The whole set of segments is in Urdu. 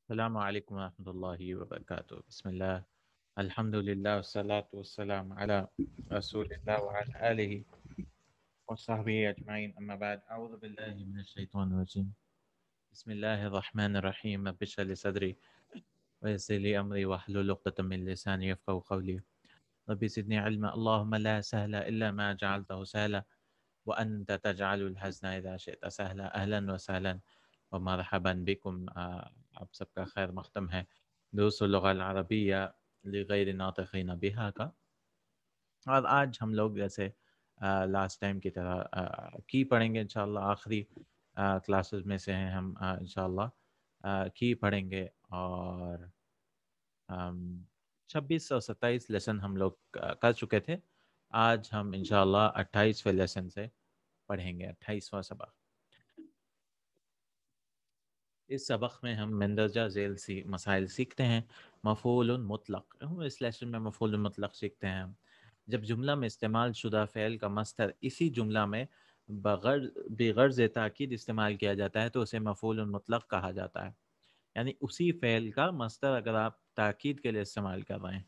السلام علیکم ورحمۃ اللہ وبرکاتہ. بسم اللہ الحمد للہ والصلاة والسلام علی رسول اللہ وعلی آلہ وصحبہ اجمعین. اما بعد اعوذ باللہ من الشیطان الرجیم. بسم اللہ الرحمن الرحیم. رب اشرح لی صدری ویسر لی امری واحلل عقدۃ من لسانی یفقهوا قولی. رب زدنی علما. اللهم لا سهل الا ما جعلته سهلا وانت تجعل الحزن اذا شئت سهلا. اهلا وسهلا ومرحبا بكم. آپ سب کا خیر مقدم ہے دروس اللغة العربیہ لغیر ناطقین بہا کا. اور آج ہم لوگ جیسے لاسٹ ٹائم کی طرح کی پڑھیں گے انشاءاللہ. آخری کلاسز میں سے ہیں ہم انشاءاللہ کی پڑھیں گے. اور 26 اور 27 لیسن ہم لوگ کر چکے تھے. آج ہم انشاءاللہ 28ویں لیسن سے پڑھیں گے، 28واں سبق. اس سبق میں ہم مندرجہ ذیل مسائل سیکھتے ہیں. مفعول مطلق، اس لیسن میں مفعول مطلق سیکھتے ہیں. جب جملہ میں استعمال شدہ فعل کا مصدر اسی جملہ میں بغرض تاکید استعمال کیا جاتا ہے تو اسے مفعول مطلق کہا جاتا ہے. یعنی اسی فعل کا مصدر اگر آپ تاکید کے لیے استعمال کر رہے ہیں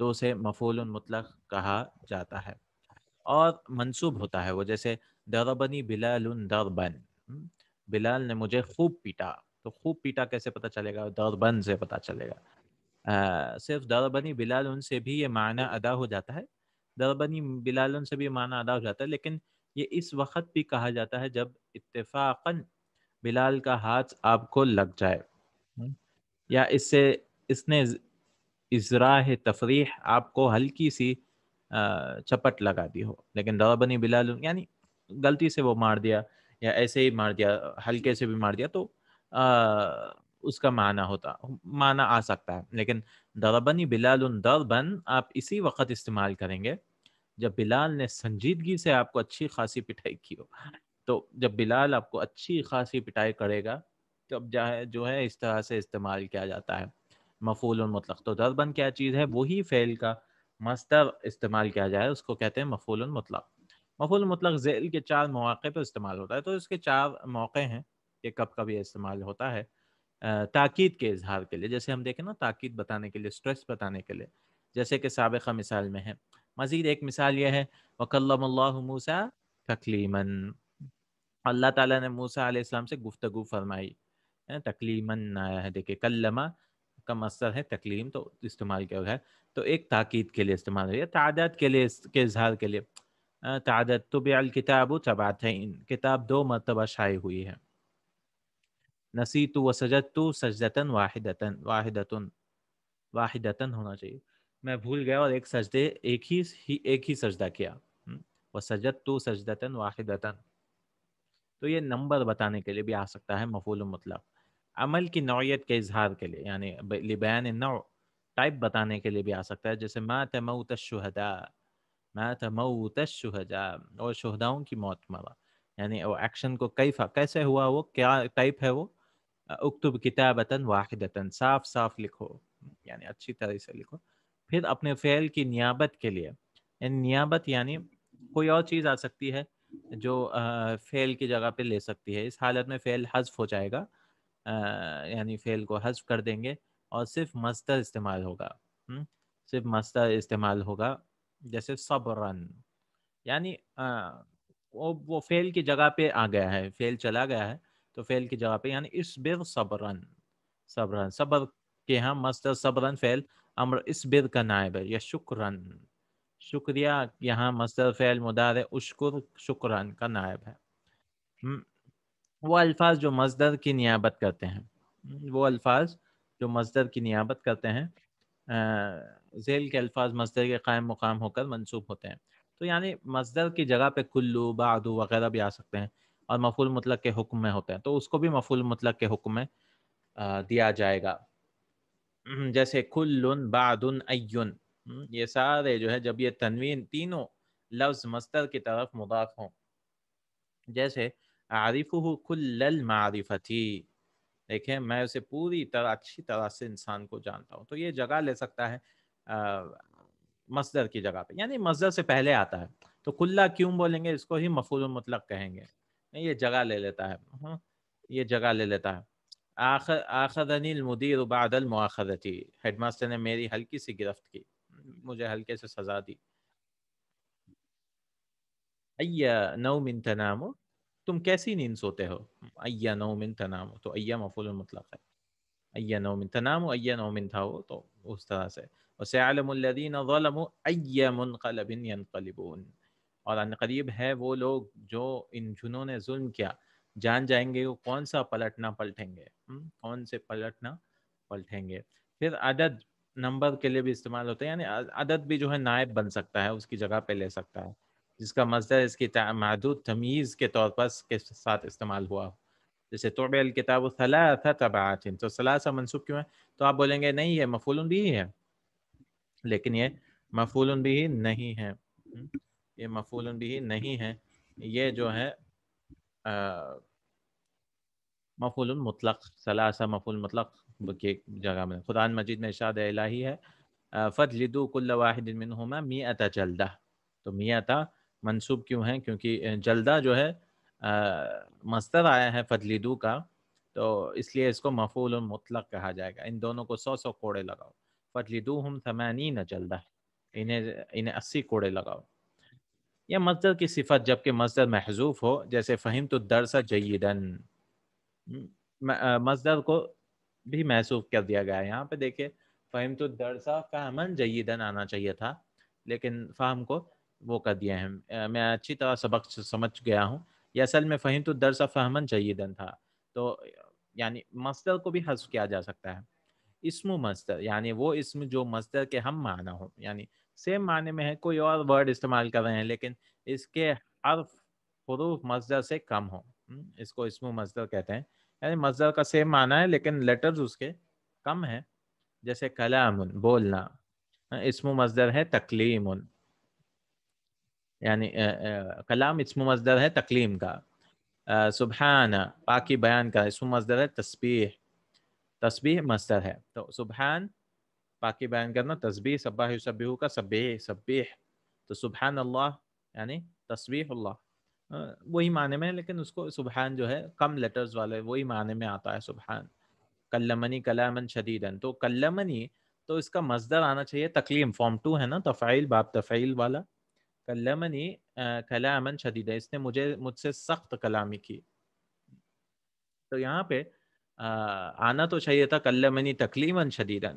تو اسے مفعول مطلق کہا جاتا ہے. اور منصوب ہوتا ہے وہ، جیسے ضربنی بلال ضربا، بلال نے مجھے خوب پیٹا. تو خوب پیٹا کیسے پتہ چلے گا؟ ضربن سے پتہ چلے گا. صرف ضربنی بلال ان سے بھی یہ معنی ادا ہو جاتا ہے، ضربنی بلال سے بھی معنی ادا ہو جاتا ہے، لیکن یہ اس وقت بھی کہا جاتا ہے جب اتفاقاً بلال کا ہاتھ آپ کو لگ جائے یا اس نے ازراہ تفریح آپ کو ہلکی سی چپٹ لگا دی ہو. لیکن ضربنی بلال یعنی غلطی سے وہ مار دیا یا ایسے ہی مار دیا، ہلکے سے بھی مار دیا، تو اس کا معنی آ سکتا ہے. لیکن ضربنی بلال ضربن آپ اسی وقت استعمال کریں گے جب بلال نے سنجیدگی سے آپ کو اچھی خاصی پٹائی کی ہو. تو جب بلال آپ کو اچھی خاصی پٹائی کرے گا تب جو ہے اس طرح سے استعمال کیا جاتا ہے مفعول مطلق. تو ضربن کیا چیز ہے؟ وہی فعل کا مصدر استعمال کیا جائے اس کو کہتے ہیں مفعول مطلق. مفعول مطلق ذیل کے 4 مواقع پر استعمال ہوتا ہے. تو اس کے 4 موقع ہیں کہ کب کب یہ استعمال ہوتا ہے. تاکید کے اظہار کے لیے، جیسے ہم دیکھیں نا، تاکید بتانے کے لیے، اسٹریس بتانے کے لیے، جیسے کہ سابقہ مثال میں ہے. مزید ایک مثال یہ ہے وَكَلَّمَ اللَّهُ مُوسَى تَكْلِيمًا، اللہ تعالیٰ نے موسیٰ علیہ السلام سے گفتگو فرمائی. تکلیماً آیا ہے، دیکھیں کلمہ کا مصدر ہے تکلیم، تو استعمال کیا گیا ہے. تو ایک تاکید کے لیے استعمال ہے، تعداد کے لیے، کے اظہار کے لیے. تعداد طبع الکتاب سبعتین، کتاب 2 مرتبہ شائع ہوئی ہے. نسیت و سجدت سجدتن واحدتن ہونا چاہیے، میں بھول گیا اور ایک ہی سجدہ کیا. وسجدت سجدتن واحدتن، تو یہ نمبر بتانے کے لیے بھی آ سکتا ہے مفعول مطلق. عمل کی نوعیت کے اظہار کے لیے، یعنی لبیان النوع، ٹائپ بتانے کے لیے بھی آ سکتا ہے. جیسے مات موت الشہداء، مات موت الشہداء، اور شہداؤں کی موت مرا، یعنی وہ ایکشن کو کیسے ہوا، وہ کیا ٹائپ ہے وہ. اکتب کتابتن واحدتن، صاف صاف لکھو، یعنی اچھی طرح سے لکھو. پھر اپنے فعل کی نیابت کے لیے، نیابت یعنی کوئی اور چیز آ سکتی ہے جو فعل کی جگہ پہ لے سکتی ہے. اس حالت میں فعل حذف ہو جائے گا، یعنی فعل کو حذف کر دیں گے اور صرف مصدر استعمال ہوگا. صرف مصدر استعمال ہوگا، جیسے صبرن، یعنی وہ فعل کی جگہ پہ آ گیا ہے، فعل چلا گیا ہے تو فعل کی جگہ پہ، یعنی اصبر صبرن، صبر کے ہاں مصدر صبرن فعل امر اصبر کا نائب ہے. یا شکرن، شکریہ، یہاں مصدر فعل مضارع اشکر شکران کا نائب ہے. وہ الفاظ جو مصدر کی نیابت کرتے ہیں، ذیل کے الفاظ مصدر کے قائم مقام ہو کر منصوب ہوتے ہیں. تو یعنی مصدر کی جگہ پہ کلو، بعدو وغیرہ بھی آ سکتے ہیں اور مفعول مطلق کے حکم میں ہوتے ہیں، تو اس کو بھی مفعول مطلق کے حکم میں دیا جائے گا. جیسے کلن، بعدن، این، یہ سارے جو ہے جب یہ تنوین تینوں لفظ مصدر کی طرف مضاف ہوں، جیسے عارفہ کل المعرفتی، دیکھیں میں اسے پوری طرح اچھی طرح سے انسان کو جانتا ہوں، تو یہ جگہ لے سکتا ہے مصدر کی جگہ پہ، یعنی مصدر سے پہلے آتا ہے. تو کلہ کیوں بولیں گے؟ اس کو ہی مفعول مطلق کہیں گے، یہ جگہ لے لیتا ہے، یہ جگہ لے لیتا ہے. آخذنی المدیر بعد المؤاخذتی، ہیڈ ماسٹر نے میری ہلکی سی گرفت کی، مجھے ہلکے سے سزا دی. ای نوم تنام، تم کیسی نیند سوتے ہو. ای نوم تنام، تو ای مفعول مطلق ہے. ای نوم تنام ای نوم تھا وہ، تو اس طرح سے. وسيعلم الذين ظلموا ای منقلب ينقلبون، اور ان قریب ہے وہ لوگ جو جنہوں نے ظلم کیا، جان جائیں گے وہ کون سا پلٹنا پلٹیں گے، کون سے پلٹنا پلٹیں گے. پھر عدد نمبر کے لیے بھی استعمال ہوتا ہے، یعنی عدد بھی جو ہے نائب بن سکتا ہے، اس کی جگہ پہ لے سکتا ہے، جس کا مصدر اس کی معدود تمیز کے طور پر کے ساتھ استعمال ہوا ہو. جیسے طبع الکتاب ثلاث طبعات، تو ثلاثہ منصوب کیوں ہے؟ تو آپ بولیں گے نہیں یہ مفعول بھی ہے، لیکن یہ مفعول بھی نہیں ہے، یہ مفعول بھی نہیں ہے، یہ جو ہے مفعول مطلق، ثلاثہ مفعول مطلق کی جگہ میں. قرآن مجید میں ارشاد الہی ہے فَجْلِدُوا كُلَّ وَاحِدٍ مِّنْهُمَا مِئَةَ جلدہ. تو مئتہ منصوب کیوں ہے؟ کیونکہ جلدہ جو ہے مصدر آیا ہے فَجْلِدُوا کا، تو اس لیے اس کو مفعول مطلق کہا جائے گا. ان دونوں کو 100 کوڑے لگاؤ. فَجْلِدُوهُمْ 80 جلدہ، انہیں 80 کوڑے لگاؤ. یہ مصدر کی صفت جبکہ مصدر محذوف ہو، جیسے فہمت الدرس جیداً، مصدر کو بھی محذوف کر دیا گیا ہے. یہاں پہ دیکھیں فہمت الدرس فہماً جیداً آنا چاہیے تھا، لیکن فہم کو وہ کر دیا ہے. میں اچھی طرح سبق سمجھ گیا ہوں، یہ اصل میں فہمت الدرس فہماً جیداً تھا. تو یعنی مصدر کو بھی حذف کیا جا سکتا ہے. اسم مصدر یعنی وہ اسم جو مصدر کے ہم معنی ہو، یعنی سیم معنی میں ہے، کوئی اور ورڈ استعمال کر رہے ہیں لیکن اس کے حروف مصدر سے کم ہو، اس کو اسم مصدر کہتے ہیں. یعنی مصدر کا سیم معنی ہے لیکن لیٹرز اس کے کم ہیں. جیسے کلام بولنا، اسم مصدر ہے تکلیم، یعنی کلام اسم مصدر ہے تکلیم کا. سبحان پاکی بیان کا، اسم مصدر ہے تسبیح، تسبیح مصدر ہے. تو سبحان پاکی بیان کرنا، تسبیح سبح یسبح کا سبح سبیح، تو سبحان اللہ یعنی تسبیح اللہ، وہی معنی میں، لیکن اس کو سبحان جو ہے کم لیٹرز والے وہی معنی میں آتا ہے سبحان. کلمنی کلاما شدیدا، تو کلمنی تو اس کا مصدر آنا چاہیے تکلیم، فارم 2 ہے نا، تفعیل باب تفعیل والا. کلمنی کلاما شدیدا، اس نے مجھ سے سخت کلامی کی. تو یہاں پہ آنا تو چاہیے تھا کلمنی تکلیما شدیدا،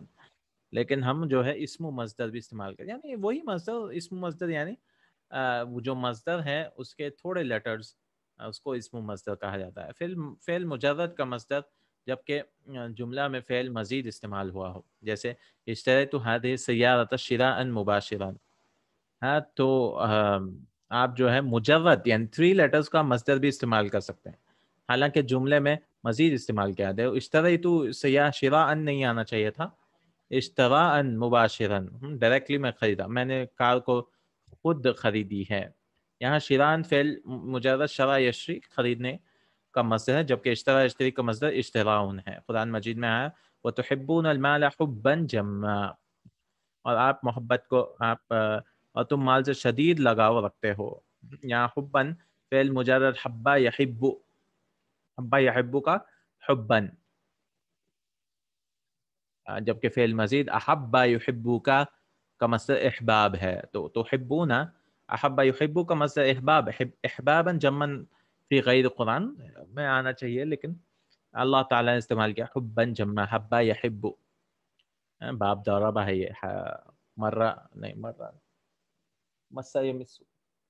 لیکن ہم جو ہے اسم و مصدر بھی استعمال کریں، یعنی وہی مصدر، اسم و مصدر یعنی وہ جو مصدر ہے اس کے تھوڑے لیٹرز، اس کو اسم و مصدر کہا جاتا ہے. فعل مجرد کا مصدر جبکہ جملہ میں فعل مزید استعمال ہوا ہو، جیسے اشتریت هذه السیارة شراء مباشرا. ہاں تو آپ جو ہے مجرد یعنی 3 لیٹرز کا مصدر بھی استعمال کر سکتے ہیں، حالانکہ جملے میں مزید استعمال کیا دے. اشتریت سیارة شراء نہیں آنا چاہیے تھا، اشتراء مباشرا، ڈائریکٹلی میں خریدا، میں نے کار کو خود خریدی ہے. یہاں شران فعل مجرد شرع یشری خریدنے کا مصدر ہے، جبکہ اشترا یشتری کا مصدر اشتراء ہے. قرآن مجید میں آیا وَتُحِبُّونَ الْمَالَ حُبًّا جَمًّا، اور آپ محبت کو اور تم مال سے شدید لگاؤ رکھتے ہو. یہاں حبًا فعل مجرد حبّا یحب، حبّا یحب کا حبًا، جبکہ فعل مزید احبا یحبو کا مصدر احباب ہے. تو تحبون احبا یحبو کا مصدر احباب، احبابا جمن فی غیر قرآن میں آنا چاہیے، لیکن اللہ تعالیٰ نے استعمال کیا حبا جمع، حبا یحبو. باب ضربہ ہے یہ، مرہ نہیں، مرہ مسا یمسو،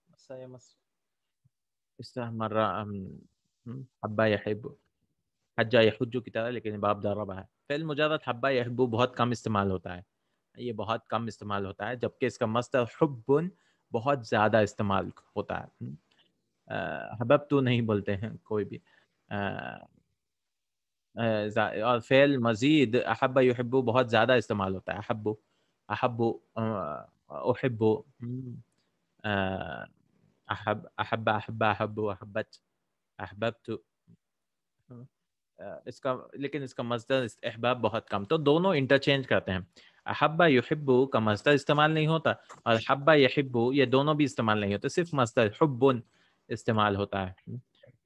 مسا یمسو، اس طرح مرہ حبا یحبو، حجا یحجو کی طرح، لیکن باب ضربہ ہے. فعل مجرد حبا یحبو بہت کم استعمال ہوتا ہے، یہ بہت کم استعمال ہوتا ہے، جبکہ اس کا مصدر حبن بہت زیادہ استعمال ہوتا ہے. حبب تو نہیں بولتے ہیں کوئی بھی. اور فعل مزید احب یحبو بہت زیادہ استعمال ہوتا ہے، احبو احبو احبو، احب احب احب احبو احبت احببت، اس کا، لیکن اس کا مصدر احباب بہت کم. تو دونوں انٹرچینج کرتے ہیں، احبا یحبو کا مصدر استعمال نہیں ہوتا، اور حبا یحبو یہ دونوں بھی استعمال نہیں ہوتے، صرف مصدر حبن استعمال ہوتا ہے.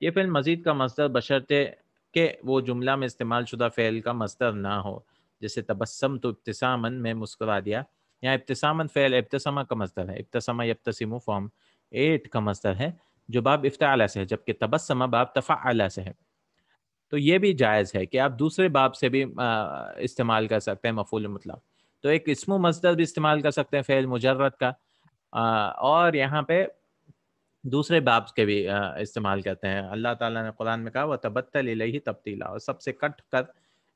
یہ فعل مزید کا مصدر بشرطے جبکہ وہ جملہ میں استعمال شدہ فعل کا مصدر نہ ہو. جیسے تبسم تو ابتسامن میں مسکرا دیا. یہاں ابتسامن فعل ابتسامہ کا مصدر ہے. ابتسامہ یبتسم فارم 8 کا مصدر ہے جو باب افتعال سے ہے، جبکہ تبسمہ باب تفعل سے ہے. تو یہ بھی جائز ہے کہ آپ دوسرے باب سے بھی استعمال کر سکتے ہیں مفعول مطلق. تو ایک اسم و مصدر بھی استعمال کر سکتے ہیں فعل مجرد کا، اور یہاں پہ دوسرے باب کے بھی استعمال کرتے ہیں. اللہ تعالیٰ نے قرآن میں کہا وَتَبَتَّلْ إِلَيْهِ تَبْتِيلًا، اور سب سے کٹ کر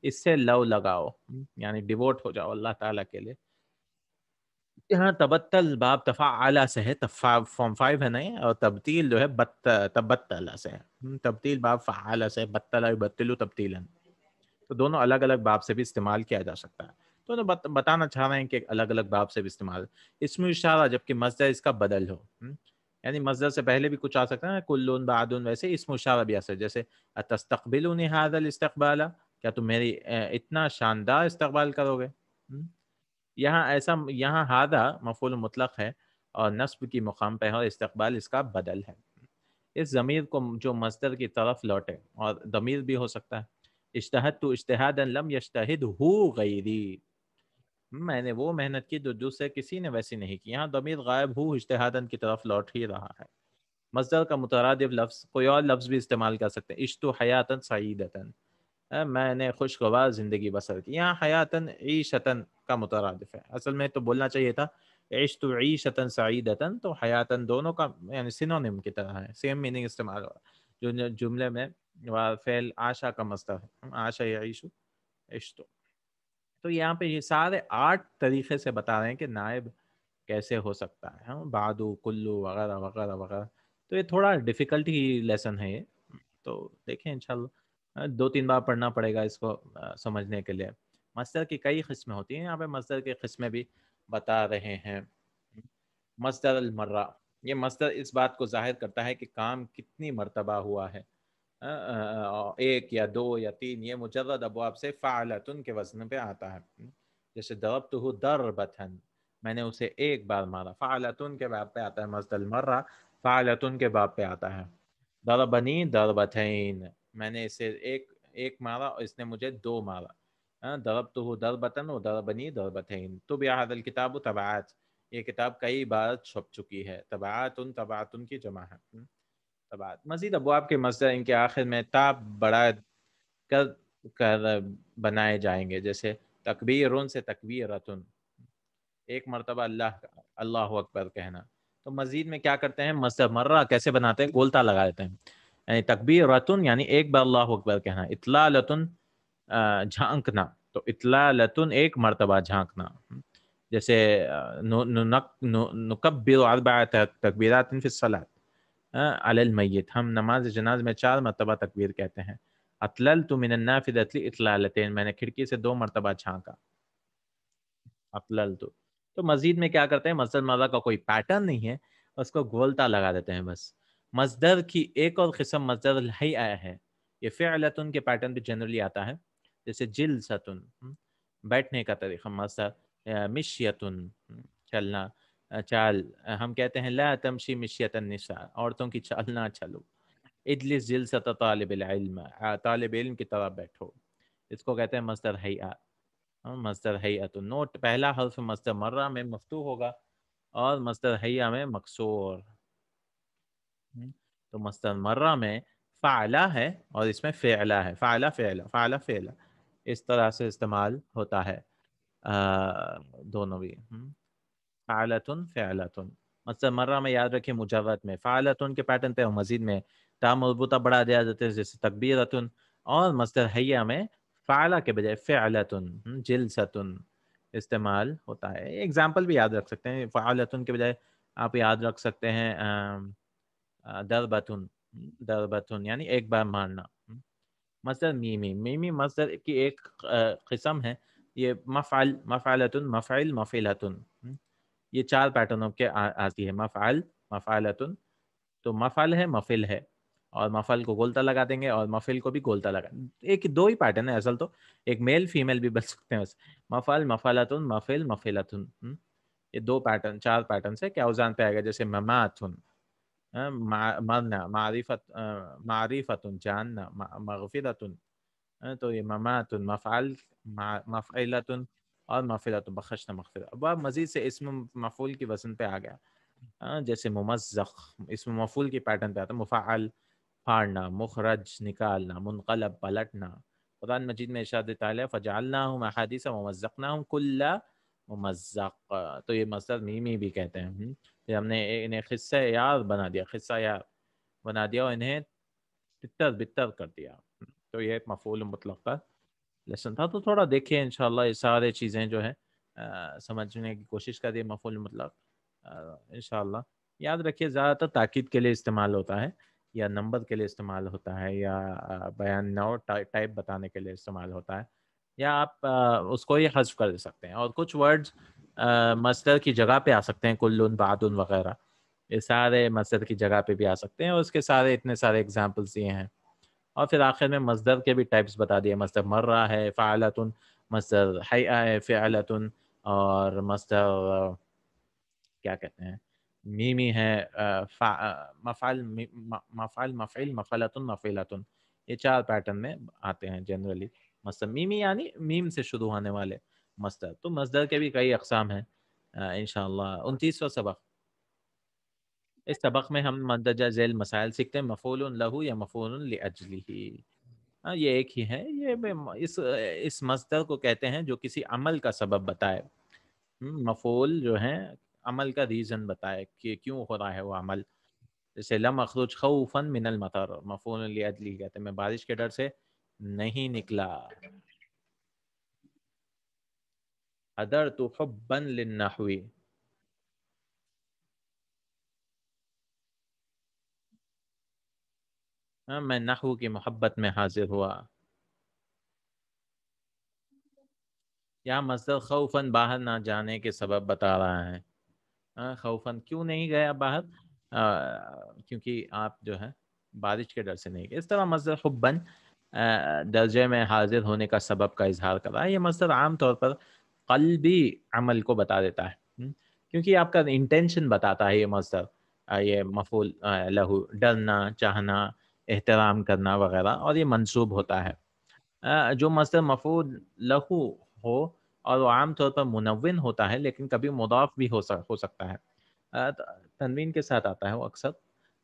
اس سے لو لگاؤ، یعنی ڈیووٹ ہو جاؤ اللہ تعالیٰ کے لیے. یہاں تبتل باب تفعل سے ہے، فارم 5 ہے نہیں، اور تبتیل جو ہے تبتل سے ہے. تبتیل باب فعال سے، بتلا یبتلو تبتیلا. تو دونوں الگ الگ باب سے بھی استعمال کیا جا سکتا ہے. تو انہوں بتانا چاہ رہے ہیں کہ الگ الگ باب سے بھی استعمال. اسم اشارہ جبکہ مصدر اس کا بدل ہو، یعنی مصدر سے پہلے بھی کچھ آ سکتا ہے، کلون بعدون، ویسے اسم اشارہ بھی آ سکتا ہے. جیسے اتستقبلونی ھذا الاستقبال، کیا تم میری اتنا شاندار استقبال کرو گے. یہاں ایسا، یہاں ہادہ مفعول مطلق ہے اور نصب کی مقام پہ ہے، اور استقبال اس کا بدل ہے. اس ضمیر کو جو مصدر کی طرف لوٹے، اور ضمیر بھی ہو سکتا ہے. اجتہدت اجتہادا لم یجتہدہ غیری، میں نے وہ محنت کی جو دوسرے کسی نے ویسی نہیں کی. یہاں ضمیر غائب ہو اجتہادا کی طرف لوٹ ہی رہا ہے. مصدر کا مترادف لفظ کوئی اور لفظ بھی استعمال کر سکتے ہیں. عشت حیاتا سعیدتا، میں نے خوشگوار زندگی بسر کی. یہاں حیاتن عیشتن کا مترادف ہے. اصل میں تو بولنا چاہیے تھا عشت عیشتن سعیدتن، تو حیاتن دونوں کا یعنی سینونیم کی طرح ہے، سیم میننگ استعمال ہوا. جو جملے میں فعل عاشا کا مصدر ہے، عاشا یعیشو عشتو. تو یہاں پہ یہ سارے 8 طریقے سے بتا رہے ہیں کہ نائب کیسے ہو سکتا ہے، بعدو، کلو وغیرہ وغیرہ وغیرہ. تو یہ تھوڑا ڈیفیکلٹ ہی لیسن ہے یہ، تو دیکھیں انشاءاللہ 2-3 بار پڑھنا پڑے گا اس کو سمجھنے کے لیے. مصدر کی کئی قسمیں ہوتی ہیں، یہاں پہ مصدر کی قسمیں بھی بتا رہے ہیں. مصدر المرہ، یہ مصدر اس بات کو ظاہر کرتا ہے کہ کام کتنی مرتبہ ہوا ہے، 1 یا 2 یا 3. یہ مجرد ابواب سے فعلتن کے وزن پہ آتا ہے. جیسے ضربتہ ضربتن، میں نے اسے ایک بار مارا. فعلتن کے باب پہ آتا ہے مصدر المرہ، فعلتن کے باب پہ آتا ہے. ضربنی ضربتین، میں نے اسے ایک مارا اور اس نے مجھے 2 مارا. ضربتہ ضربتن و ضربنی ضربتین. طبع ھذا الکتاب طبعات، یہ کتاب کئی بار چھپ چکی ہے. طبعاتن کی جمع ہے. طبعات. مزید ابواب کے مصدر ان کے آخر میں تا بڑا کر بنائے جائیں گے. جیسے تکبیرن سے تکبیرتن، ایک مرتبہ اللہ اکبر کہنا. تو مزید میں کیا کرتے ہیں، مصدر مرہ کیسے بناتے ہیں، گولتا لگا دیتے ہیں. یعنی تکبیرتن یعنی ایک بار اللہ اکبر کہنا. اطلالتن جھانکنا، تو اطلالتن ایک مرتبہ جھانکنا. جیسے نکبر 4 تکبیرات فی الصلاۃ علی المیت، ہم نماز جناز میں 4 مرتبہ تکبیر کہتے ہیں. اطللت من النافذۃ اطلالتین، میں نے کھڑکی سے 2 مرتبہ جھانکا. اطللت. تو مزید میں کیا کرتے ہیں، مصدر مرہ کا کوئی پیٹرن نہیں ہے، اس کو گولتا لگا دیتے ہیں بس. مصدر کی ایک اور قسم مصدر الہیئہ ہے. یہ فعلتن کے پیٹرن پہ جنرلی آتا ہے. جیسے جلستن، بیٹھنے کا طریقہ. مصدر مشیتن، چلنا، چال. ہم کہتے ہیں لا تمشی مشیت النساء، عورتوں کی چال نہ چلو. اجلس جلست طالب العلم، طالب علم کی طرح بیٹھو. اس کو کہتے ہیں مصدر ہیئہ. مصدر ہیئۃ. نوٹ، پہلا حرف مصدر مرہ میں مفتوح ہوگا اور مصدر ہیئہ میں مکسور. تو مصدر مرہ میں فعلہ ہے اور اس میں فعلہ ہے. فعلہ فعلہ، فعلہ فعلہ، اس طرح سے استعمال ہوتا ہے دونوں بھی. فعلتن فعلتن. مصدر مرہ میں یاد رکھیں مجرد میں فعلتن کے پیٹرن پہ، اور مزید میں تا مربوطہ بڑھا دیا جاتا ہے جیسے تکبیرتن. اور مصدر حیہ میں فعلہ کے بجائے فعلتن، جلستن استعمال ہوتا ہے. ایگزامپل بھی یاد رکھ سکتے ہیں. فعلتن کے بجائے آپ یاد رکھ سکتے ہیں ضربتن، ضربتن یعنی ایک بار مارنا. مصدر میمی، میمی مصدر کی ایک قسم ہے. یہ مفعل، مفعلتن، مفعل، مفعلتن، یہ 4 پیٹرنوں کے آتی ہے. مفعل، مفعلتن، تو مفعل ہے، مفعل ہے، اور مفعل کو گولتا لگا دیں گے اور مفعل کو بھی گولتا لگا. ایک 2 ہی پیٹرن ہے اصل تو، ایک میل فیمیل بھی بن سکتے ہیں. مفعل، مفعلتن، مفعل، مفعلتن، یہ 2 پیٹرن، 4 پیٹرن سے کیا اوزان پہ آئے گا. جیسے مماتن، مرنا، معرفتن، جاننا، مغفرتن. تو یہ ممات مفعل مفعلۃ اور مغفرۃ بخشنا مغفرہ. اب آپ مزید سے اسم مفعول کی وزن پہ آ گیا. جیسے ممزق اسم مفعول کی پیٹرن پہ آتا ہے. مفعل پھاڑنا، مخرج نکالنا، منقلب پلٹنا. قرآن مجید میں ارشاد تعالیٰ فجعلناہم احادیث ومزقناہم کل ممزق. تو یہ مصدر میمی بھی کہتے ہیں. کہ ہم نے انہیں قصہ یار بنا دیا، قصہ یار بنا دیا اور انہیں تتر بتر کر دیا. تو یہ ایک مفعول مطلق کا لیسن تھا. تو تھوڑا دیکھیں انشاءاللہ یہ سارے چیزیں جو ہیں سمجھنے کی کوشش کریے. مفعول مطلق انشاءاللہ یاد رکھیے زیادہ تر تاکید کے لیے استعمال ہوتا ہے، یا نمبر کے لیے استعمال ہوتا ہے، یا بیان نوع ٹائپ بتانے کے لیے استعمال ہوتا ہے، یا آپ اس کو یہ حذف کر سکتے ہیں. اور کچھ ورڈز مصدر کی جگہ پہ آ سکتے ہیں، کلن بعدن وغیرہ. یہ سارے مصدر کی جگہ پہ بھی آ سکتے ہیں، اور اس کے سارے اتنے سارے اگزامپلس یہ ہیں. اور پھر آخر میں مصدر کے بھی ٹائپس بتا دیے. مصدر مرہ ہے، فعلتن، مصدر حیئہ ہے، فعلتن، اور مصدر کیا کہتے ہیں میمی ہے، مفعل مفعل مفعل مفعلتن مفعلتن. یہ چار پیٹرن میں آتے ہیں جنرلی. مصدر میمی یعنی میم سے شروع ہونے والے مصدر. تو مصدر کے بھی کئی اقسام ہیں. انشاءاللہ 29واں سبق. اس سبق میں ہم مندرجہ ذیل مسائل سیکھتے ہیں. مفعول لہ یا مفعول لاجلہ. یہ ایک ہی ہے. یہ اس مصدر کو کہتے ہیں جو کسی عمل کا سبب بتائے. مفعول جو ہے عمل کا ریزن بتائے کہ کیوں ہو رہا ہے وہ عمل. جیسے لم اخرج خوفا من المطر، مفعول لاجلہ کہتے ہیں میں بارش کے ڈر سے نہیں نکلا. حضرت حبا للنحو، میں نحو کی محبت میں حاضر ہوا. یہاں مصدر خوفا باہر نہ جانے کے سبب بتا رہا ہے. خوفا کیوں نہیں گیا باہر؟ کیونکہ آپ جو ہے بارش کے ڈر سے نہیں گئے. اس طرح مصدر حبا درجے میں حاضر ہونے کا سبب کا اظہار کر رہا ہے. یہ مصدر عام طور پر قلبی عمل کو بتا دیتا ہے، کیونکہ آپ کا انٹینشن بتاتا ہے. یہ مصدر یہ مفعول لہو ڈرنا، چاہنا، احترام کرنا وغیرہ، اور یہ منصوب ہوتا ہے. جو مصدر مفعول لہو ہو اور وہ عام طور پر منون ہوتا ہے، لیکن کبھی مضاف بھی ہو سکتا ہے. تنوین کے ساتھ آتا ہے وہ اکثر،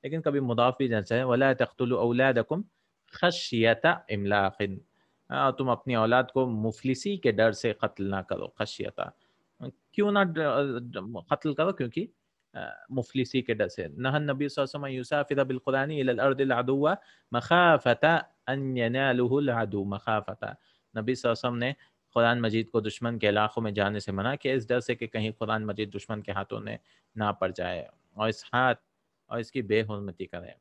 لیکن کبھی مضاف بھی جیسا ہے وَلَا تَقْتُلُوا أَوْلَادَكُمْ خَشْيَةَ إِمْلَاقٍ. تم اپنی اولاد کو مفلسی کے ڈر سے قتل نہ کرو. خشیتا کیوں نہ قتل کرو؟ کیونکہ مفلسی کے ڈر سے. نہى النبي صلى الله عليه وسلم يسافر بالقرآن إلى الأرض العدوة مخافة أن يناله العدو. مخافة، نبی صلی اللہ علیہ وسلم نے قرآن مجید کو دشمن کے علاقوں میں جانے سے منع کیا، اس ڈر سے کہ کہیں قرآن مجید دشمن کے ہاتھوں میں نہ پڑ جائے اور اس ہاتھ اور اس کی بے حرمتی کرے.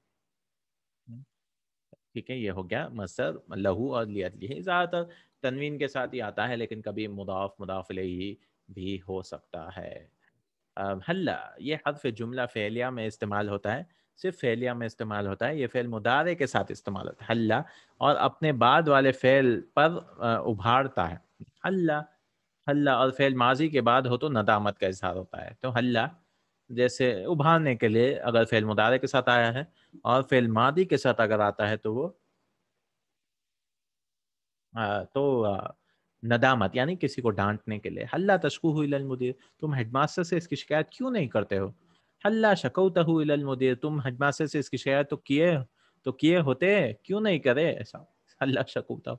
ٹھیک ہے، یہ ہو گیا مصدر لہو اور لیجلہ. زیادہ تر تنوین کے ساتھ ہی آتا ہے، لیکن کبھی مضاف مضاف الیہ بھی ہو سکتا ہے. حلا یہ حرف جملہ فعلیہ میں استعمال ہوتا ہے، صرف فعلیہ میں استعمال ہوتا ہے. یہ فعل مضارع کے ساتھ استعمال ہوتا ہے حلا، اور اپنے بعد والے فعل پر ابھارتا ہے. حلا حلا، اور فعل ماضی کے بعد ہو تو ندامت کا اظہار ہوتا ہے. تو حلا جیسے ابھارنے کے لیے اگر فعل مضارع کے ساتھ آیا ہے، اور فعل ماضی کے ساتھ اگر آتا ہے تو وہ تو ندامت یعنی کسی کو ڈانٹنے کے لیے. حلا تشکوہ الی المدیر، تم ہیڈ ماسٹر سے اس کی شکایت کیوں نہیں کرتے ہو؟ حلا شکوتہ الی المدیر، تم ہیڈ ماسٹر سے اس کی شکایت تو کیے ہوتے، کیوں نہیں کرے ایسا؟ حلا شکوتہ.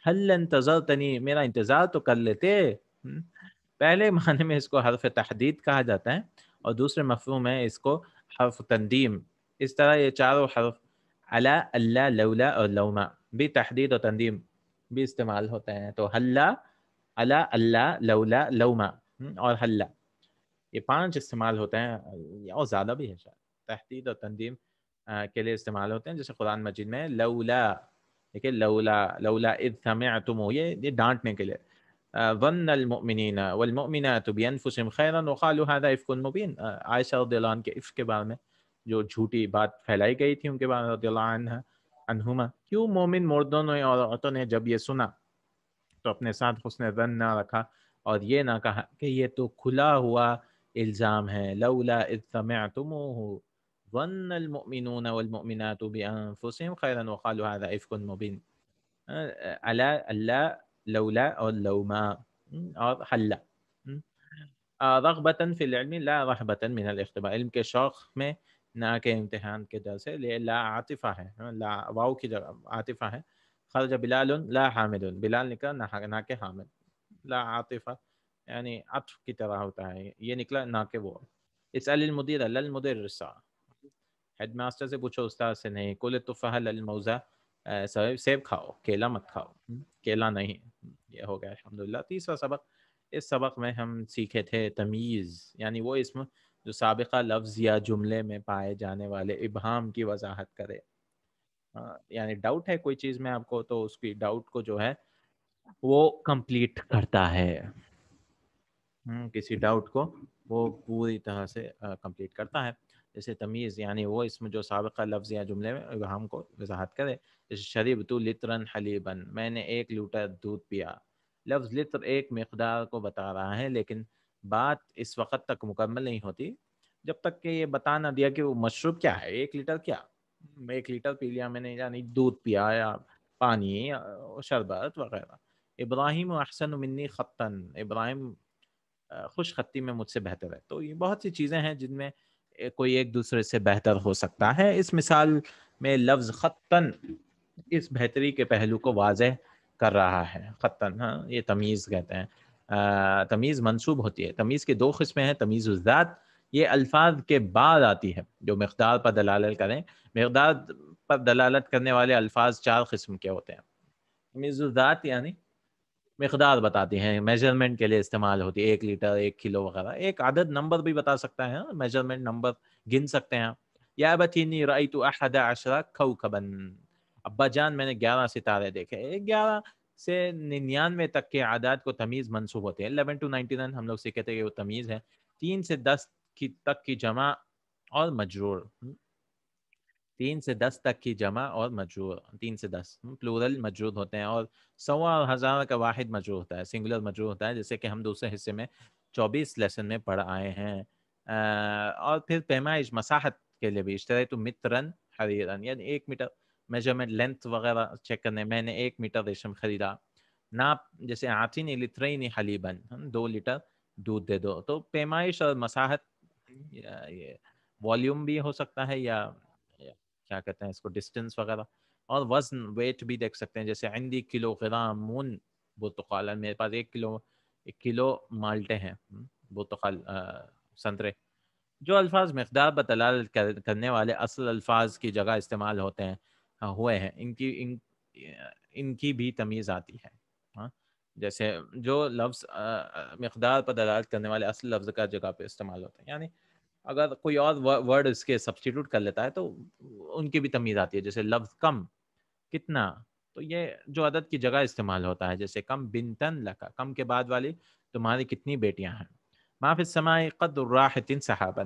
حل انتظرتنی، میرا انتظار تو کر لیتے. پہلے معنی میں اس کو حرف تحدید کہا جاتا ہے، اور دوسرے مفہوم میں اس کو حرف تندیم. اس طرح یہ چاروں حرف علا، اللہ، لولا اور لوما بھی تحدید اور تندیم بھی استعمال ہوتے ہیں. تو حلا، علا، اللہ، لولا، لوما اور حلا، یہ 5 استعمال ہوتے ہیں، اور زیادہ بھی ہے شاید. تحدید اور تندیم کے لیے استعمال ہوتے ہیں. جیسے قرآن مجید میں لولا، دیکھیں لولا لولا اذ سمعتموہ، یہ ڈانٹنے کے لیے. ظن المؤمنین والمؤمنات بانفسهم خیرا وقالوا هذا افک مبین. عائشہ رضی اللہ عنہ کے افک کے بارے میں جو جھوٹی بات پھیلائی گئی تھی ان کے بارے میں رضی اللہ عنہما، کیوں مومن مردوں نے اور عورتوں نے جب یہ سنا تو اپنے ساتھ حسن ظن نہ رکھا اور یہ نہ کہا کہ یہ تو کھلا ہوا الزام ہے. لولا اذ سمعتموہ ظن المؤمنون والمؤمنات بانفسهم خیرا وقالوا هذا افک مبین. الا اللہ لولا اور لوما اور حلا. رغبتاً فی العلم لا رہبتاً من الاختبار، علم کے شوق میں نہ کہ امتحان کے ڈر سے. لا عاطفہ ہے، لا واو کی جگہ عاطفہ ہے. خرج بلال لا حامد، بلال نکلا نہ کہ حامد. لا عاطفہ یعنی عطف کی طرح ہوتا ہے، یہ نکلا نہ کہ وہ. اسأل المدیر للمدرس، ہیڈ ماسٹر سے پوچھو استاد سے نہیں. کل التفاح للموزہ، سیب کھاؤ کیلا مت کھاؤ، کیلا نہیں. یہ ہو گیا الحمدللہ تیسرا سبق. اس سبق میں ہم سیکھے تھے تمیز، یعنی وہ اسم جو سابقہ لفظ یا جملے میں پائے جانے والے ابہام کی وضاحت کرے. یعنی ڈاؤٹ ہے کوئی چیز میں آپ کو، تو اس کی ڈاؤٹ کو جو ہے وہ کمپلیٹ کرتا ہے. کسی ڈاؤٹ کو وہ پوری طرح سے کمپلیٹ کرتا ہے. جیسے تمیز یعنی وہ اسم جو سابقہ لفظ یا جملے میں ابہام کو وضاحت کرے. جیسے شریبت لترا حلیبا، میں نے 1 لیٹر دودھ پیا. لفظ لتر ایک مقدار کو بتا رہا ہے، لیکن بات اس وقت تک مکمل نہیں ہوتی جب تک کہ یہ بتا نہ دیا کہ وہ مشروب کیا ہے. 1 لیٹر کیا، 1 لیٹر پی لیا میں نے، یعنی دودھ پیا یا پانی یا شربت وغیرہ. ابراہیم احسن منی خطاً، ابراہیم خوش خطی میں مجھ سے بہتر ہے. تو یہ بہت سی چیزیں ہیں جن میں کوئی ایک دوسرے سے بہتر ہو سکتا ہے. اس مثال میں لفظ خطاً اس بہتری کے پہلو کو واضح کر رہا ہے. خطاً یہ تمیز کہتے ہیں. تمیز منسوب ہوتی ہے. تمیز کے 2 قسمیں ہیں. تمیز الذات، یہ الفاظ کے بعد آتی ہے جو مقدار پر دلالت کریں. مقدار پر دلالت کرنے والے الفاظ 4 قسم کے ہوتے ہیں. تمیز الذات یعنی مقدار بتاتی ہیں، میجرمنٹ کے لیے استعمال ہوتی ہے. 1 لیٹر، 1 کلو وغیرہ. ایک عدد نمبر بھی بتا سکتا ہے، میجرمنٹ نمبر گن سکتے ہیں. یا بتینی رأیت 11 کوكبا، ابا جان میں نے 11 ستارے دیکھے. 11 سے 99 تک کے اعداد کو تمیز منسوب ہوتے ہیں. 11 to 99 ہم لوگ سیکھتے ہیں کہ وہ تمیز ہے. 3 سے 10 تک کی جمع اور مجرور، 3 سے 10 تک کی جمع اور مجرور، 3 سے 10 پلورل مجرور ہوتے ہیں. اور 100 اور 1000 کا واحد مجرور ہوتا ہے، سنگولر مجرور ہوتا ہے، جیسے کہ ہم دوسرے حصے میں 24 لیسن میں پڑھ آئے ہیں. اور پھر پیمائش مساحت کے لیے بھی اشتریت مترن حریرن، یعنی 1 میٹر میجرمنٹ لینتھ وغیرہ چیک کرنے، میں نے 1 میٹر ریشم خریدا. ناپ جیسے آتینی لترین حلیبن، 2 لیٹر دودھ دے دو. تو پیمائش اور مساحت یہ والیوم بھی ہو سکتا ہے، یا کیا کہتے ہیں اس کو، ڈسٹینس وغیرہ. اور وزن ویٹ بھی دیکھ سکتے ہیں، جیسے عندی کلو گرامون برتقال، میرے پاس 1 کلو مالٹے ہیں، برتقال سنترے. جو الفاظ مقدار پر دلالت کرنے والے اصل الفاظ کی جگہ استعمال ہوتے ہیں ہوئے ہیں، ان کی بھی تمیز آتی ہے. جیسے جو لفظ مقدار پر دلالت کرنے والے اصل لفظ کا جگہ پہ استعمال ہوتے ہیں، یعنی اگر کوئی اور ورڈ اس کے سبسٹیٹیوٹ کر لیتا ہے تو ان کی بھی تمیز آتی ہے. جیسے لفظ کم، کتنا، تو یہ جو عدد کی جگہ استعمال ہوتا ہے. جیسے کم بنتن لکا، کم کے بعد والی تمہاری کتنی بیٹیاں ہیں. ما فی السماء قد راحت سحابا،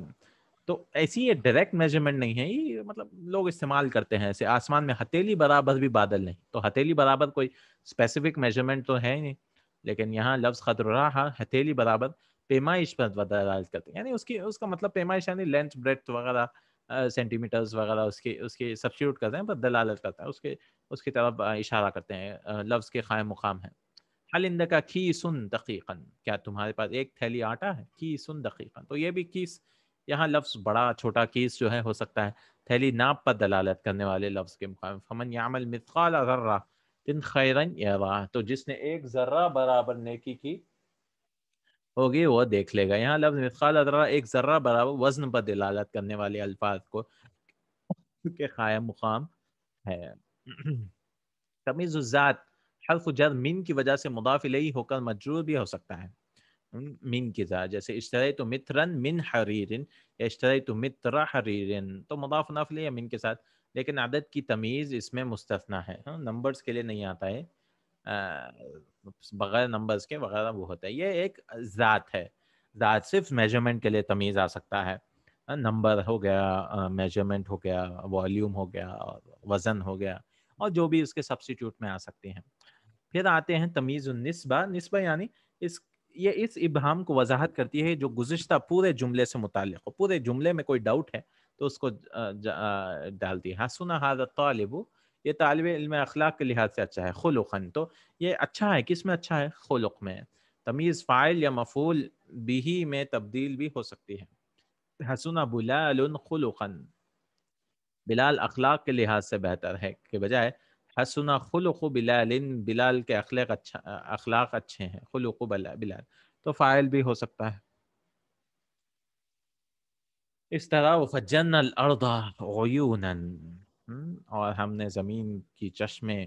تو ایسی یہ ڈائریکٹ میجرمنٹ نہیں ہے، یہ مطلب لوگ استعمال کرتے ہیں. ایسے آسمان میں ہتھیلی برابر بھی بادل نہیں، تو ہتھیلی برابر کوئی اسپیسیفک میجرمنٹ تو ہے نہیں، لیکن یہاں لفظ قد راح ہتھیلی برابر پیمائش پر دلالت کرتے ہیں. یعنی اس کا مطلب پیمائش یعنی لینتھ بریڈتھ وغیرہ، سینٹی میٹرز وغیرہ اس کی سبسٹیٹیوٹ کرتے ہیں، پر دلالت کرتا ہے، اس کی طرف اشارہ کرتے ہیں، لفظ کے قائم مقام ہے. حل عندک کیسن دقیقا، کیا تمہارے پاس 1 تھیلی آٹا ہے. کیسن دقیقا، تو یہ بھی کیس یہاں لفظ بڑا چھوٹا کیس جو ہے ہو سکتا ہے. تھیلی ناپ پر دلالت کرنے والے لفظ کے مقام. فمن یعمل مثقال ذرہ خیرا یرہ، تو جس نے 1 ذرہ برابر نیکی کی ہوگی وہ دیکھ لے گا. یہاں لفظ مثقال ذرہ 1 ذرہ برابر وزن پر دلالت کرنے والے الفاظ کو کے قائم مقام ہے. تمیز الذات، حرف جر من کی وجہ سے مضاف الیہ ہو کر مجرور بھی ہو سکتا ہے. من کی ذات، جیسے اشتریت مترن من حریر یا اشتریت متر حریر، تو مضاف مضاف الیہ من کے ساتھ. لیکن عدد کی تمیز اس میں مستثنا ہے، نمبرز کے لیے نہیں آتا ہے، بغیر نمبرز کے وغیرہ وہ ہوتا ہے. یہ ایک ذات ہے. ذات صرف میجرمنٹ کے لیے تمیز آ سکتا ہے. نمبر ہو گیا، میجرمنٹ ہو گیا، والیوم ہو گیا، اور وزن ہو گیا، اور جو بھی اس کے سبسٹیٹیوٹ میں آ سکتے ہیں. پھر آتے ہیں تمیز النسبہ. نسبہ یعنی یہ اس ابہام کو وضاحت کرتی ہے جو گزشتہ پورے جملے سے متعلق ہو. پورے جملے میں کوئی ڈاؤٹ ہے تو اس کو ڈالتی ہے. حسن ھذا الطالب، یہ طالب علم اخلاق کے لحاظ سے اچھا ہے. خلقن تو یہ اچھا ہے، کس میں اچھا ہے؟ خلق میں. تمیز فاعل یا مفعول بھی میں تبدیل بھی ہو سکتی ہے. حسن بلال خلقا، بلال اخلاق کے لحاظ سے بہتر ہے کے بجائے حسن خلق بلال، بلال کے اخلاق اچھے ہیں. خلق بلال تو فاعل بھی ہو سکتا ہے. اس طرح وفجرنا الارض عیونا، اور ہم نے زمین کی چشمے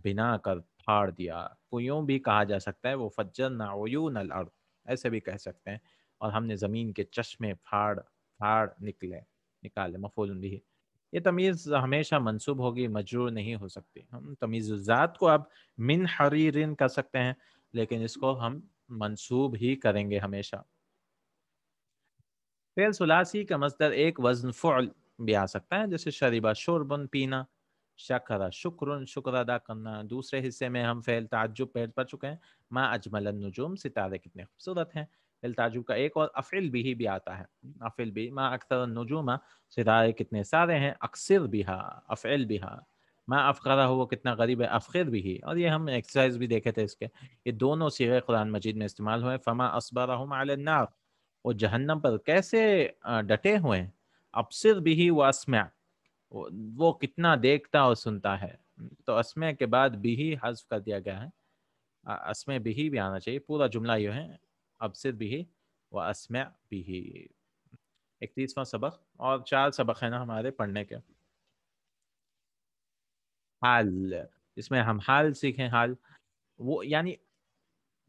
بنا کر پھاڑ دیا. کو یوں بھی کہا جا سکتا ہے وفجرنا عیون الارض، ایسے بھی کہہ سکتے ہیں. اور ہم نے زمین کے چشمے پھاڑ پھاڑ نکالے. مفعول بھی. یہ تمیز ہمیشہ منصوب ہوگی، مجرور نہیں ہو سکتی. ہم تمیز الذات کو اب من حریرن کر سکتے ہیں، لیکن اس کو ہم منصوب ہی کریں گے ہمیشہ. فعل ثلاثی کا مصدر ایک وزن فعل بھی آ سکتا ہے، جیسے شربا شربن پینا، شکر شکرن شکر ادا کرنا. دوسرے حصے میں ہم فعل تعجب پہل پڑ چکے ہیں. ما اجمل النجوم، ستارے کتنے خوبصورت ہیں. فعل تعجب کا ایک اور افعل بھی آتا ہے. افعل بھی، ما اکثر النجوم، ستارے کتنے سارے ہیں. اکثر بہا، افعل بہا. ما افقرہ ہو، وہ کتنا غریب ہے. افخر بھی. اور یہ ہم ایکسرسائز بھی دیکھے تھے اس کے، یہ دونوں صیغے قرآن مجید میں استعمال ہوئے. فما اصبرہم علی النار، وہ جہنم پر کیسے ڈٹے ہوئے ہیں. ابصر بھی و اسمع، وہ کتنا دیکھتا اور سنتا ہے. تو اسمع کے بعد بھی حذف کر دیا گیا ہے. اسمع بھی آنا چاہیے. پورا جملہ یہ ہے ابصر بھی و اسمع بھی. 31واں سبق، اور 4 سبق ہیں نا ہمارے پڑھنے کے. حال، اس میں ہم حال سیکھیں. حال وہ یعنی،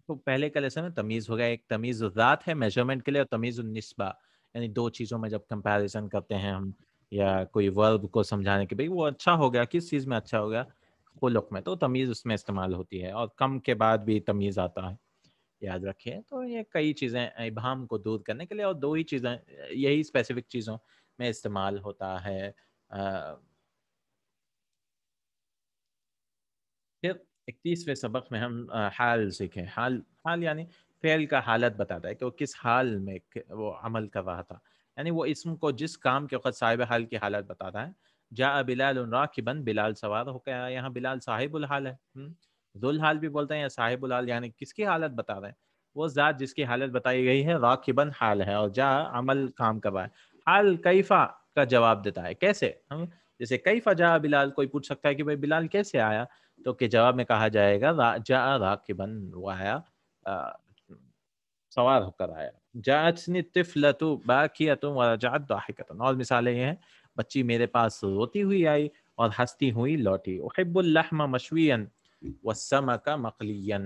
تو پہلے کا لیسن میں تمیز ہو گیا. ایک تمیز ذات ہے میجرمنٹ کے لیے، اور تمیز النسبہ یعنی دو چیزوں میں جب کمپیریزن کرتے ہیں ہم، یا کوئی ورب کو سمجھانے کے بھئی وہ اچھا ہو گیا، کس چیز میں اچھا ہو گیا. خلق میں. تو تمیز اس میں استعمال ہوتی ہے، اور کم کے بعد بھی تمیز آتا ہے، یاد رکھیں. تو یہ کئی چیزیں ابہام کو دور کرنے کے لیے، اور دو ہی چیزیں یہی اسپیسیفک چیزوں میں استعمال ہوتا ہے. پھر 31ویں سبق میں ہم حال سیکھیں. حال یعنی فعل کا حالت بتاتا ہے کہ وہ کس حال میں وہ عمل کر رہا تھا. یعنی وہ اسم کو جس کام کے وقت صاحب حال کی حالت بتاتا ہے. جاء بلال راکبا، بلال سوار ہو کے آیا. یہاں بلال صاحب الحال ہے. ذو الحال بھی بولتے ہیں یا صاحب الحال، یعنی کس کی حالت بتا رہے ہیں؟ وہ ذات جس کی حالت بتائی گئی ہے راکبا حال ہے، اور جاء عمل کام کر رہا ہے. حال کیفا کا جواب دیتا ہے، کیسے. جیسے کیفا جاء بلال، کوئی پوچھ سکتا ہے کہ بھائی بلال کیسے آیا، تو کے جواب میں کہا جائے گا جاء راکبا، وہ آیا سوار ہو کر آیا. جاءتنی الطفلۃ باکیۃ ورجعت ضاحکۃ، اور مثالیں یہ ہیں، بچی میرے پاس روتی ہوئی آئی اور ہنستی ہوئی لوٹی. احب اللحم مشویا والسمک مقلیا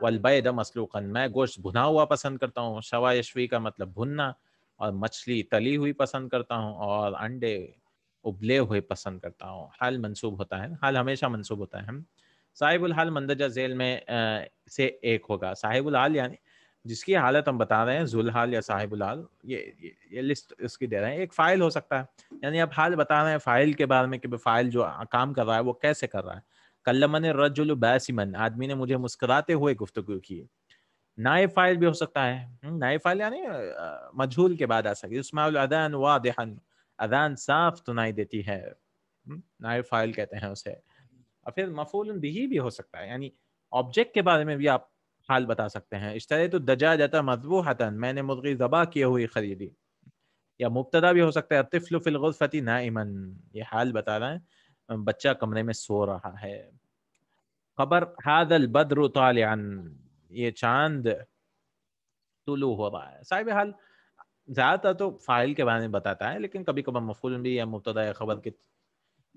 والبید مسلوقا، میں گوشت بھنا ہوا پسند کرتا ہوں. شوا یشوی کا مطلب بھننا، اور مچھلی تلی ہوئی پسند کرتا ہوں، اور انڈے ابلے ہوئے پسند کرتا ہوں. حال منصوب ہوتا ہے، حال ہمیشہ منصوب ہوتا ہے. صاحب الحال مندرجہ ذیل میں سے ایک ہوگا. صاحب الحال یعنی جس کی حالت ہم بتا رہے ہیں، ذو الحال یا صاحب الحال، یہ لسٹ اس کی دے رہے ہیں. ایک فاعل ہو سکتا ہے، یعنی آپ حال بتا رہے ہیں فاعل کے بارے میں کہ فاعل جو کام کر رہا ہے وہ کیسے کر رہا ہے. کلمنی الرجل باسما، آدمی نے مجھے مسکراتے ہوئے گفتگو کی. نائب فاعل بھی ہو سکتا ہے. نائب فاعل یعنی مجہول کے بعد آ سکتی. اسماء الاذان واضحا، اذان صاف سنائی دیتی ہے، نائب فاعل کہتے ہیں اسے. اور پھر مفعول به بھی ہو سکتا ہے، یعنی آبجیکٹ کے بارے میں بھی آپ حال بتا سکتے ہیں. اشتریت الدجاجۃ مذبوحۃ، میں نے مرغی ذبح کیے ہوئی خریدی. یا مبتدا بھی ہو سکتا ہے الطفل فی الغرفۃ نائما، یہ حال بتا رہا ہے بچہ کمرے میں سو رہا ہے. خبر هذا البدر طالعا، یہ چاند طلوع ہو رہا ہے. صاحب حال زیادہ تر تو فاعل کے بارے میں بتاتا ہے، لیکن کبھی کبھار مفعول بھی یا مبتدا یا خبر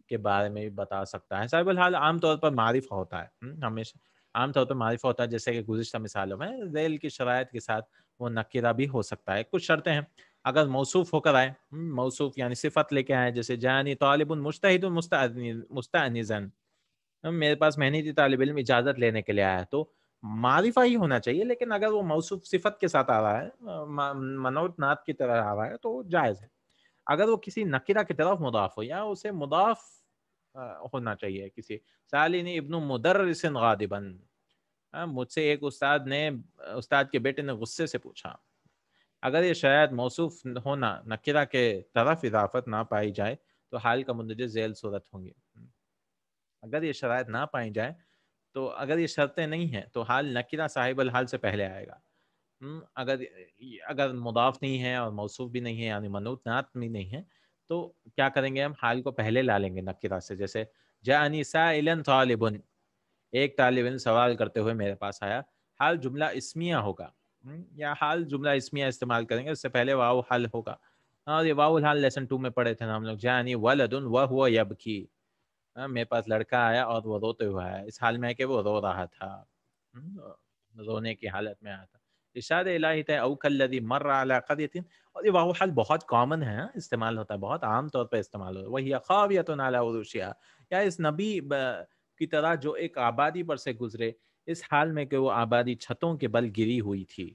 کے بارے میں بھی بتا سکتا ہے. صاحب الحال عام طور پر معرفہ ہوتا ہے، ہمیشہ عام طور پر معرفہ ہوتا ہے، جیسے کہ گزشتہ مثالوں میں. ذیل کی شرائط کے ساتھ وہ نکرہ بھی ہو سکتا ہے. کچھ شرطیں ہیں. اگر موصوف ہو کر آئے، موصوف یعنی صفت لے کے آئے، جیسے جانی طالب مجتہد مستأنسا، میرے پاس محنتی طالب علم اجازت لینے کے لیے آیا، تو معرفہ ہی ہونا چاہیے. لیکن اگر وہ موصوف صفت کے ساتھ آ رہا ہے، منوط نات کی طرح آ رہا ہے، تو جائز ہے. اگر وہ کسی نکرہ کی طرف مضاف ہو، یا اسے مضاف ہونا چاہیے کسی. سالنی ابن مدرس غاضبا، مجھ سے ایک استاد کے بیٹے نے غصے سے پوچھا. اگر یہ شاید موصوف ہونا نکرہ کے طرف اضافت نہ پائی جائے، تو حال کا مندرجہ ذیل صورت ہوں گی. اگر یہ شرائط نہ پائی جائے تو اگر یہ شرطیں نہیں ہیں تو حال نکرہ صاحب الحال سے پہلے آئے گا. اگر اگر مضاف نہیں ہے اور موصوف بھی نہیں ہے یعنی منوط نعت بھی نہیں ہے تو کیا کریں گے ہم حال کو پہلے لا لیں گے نکرہ سے. جیسے جاءنی سائلا طالب، ایک طالب علم سوال کرتے ہوئے میرے پاس آیا. حال جملہ اسمیہ ہوگا یا حال جملہ اسمیہ استعمال کریں گے، اس سے پہلے واو حال ہوگا. اور یہ واو الحال لیسن 2 میں پڑھے تھے نا ہم لوگ. جاءنی ولد وهو یبکی، میرے پاس لڑکا آیا اور وہ روتے ہوا ہے، اس حال میں ہے کہ وہ رو رہا تھا، رونے کی حالت میں آیا تھا. ارشاد الہی تھا او کالذی مر علی قریۃ، اور یہ واو حال بہت کامن ہے، استعمال ہوتا ہے، بہت عام طور پہ استعمال ہوتا ہے. وہی خاویۃ علی عروشہا، یا اس نبی کی طرح جو ایک آبادی پر سے گزرے اس حال میں کہ وہ آبادی چھتوں کے بل گری ہوئی تھی.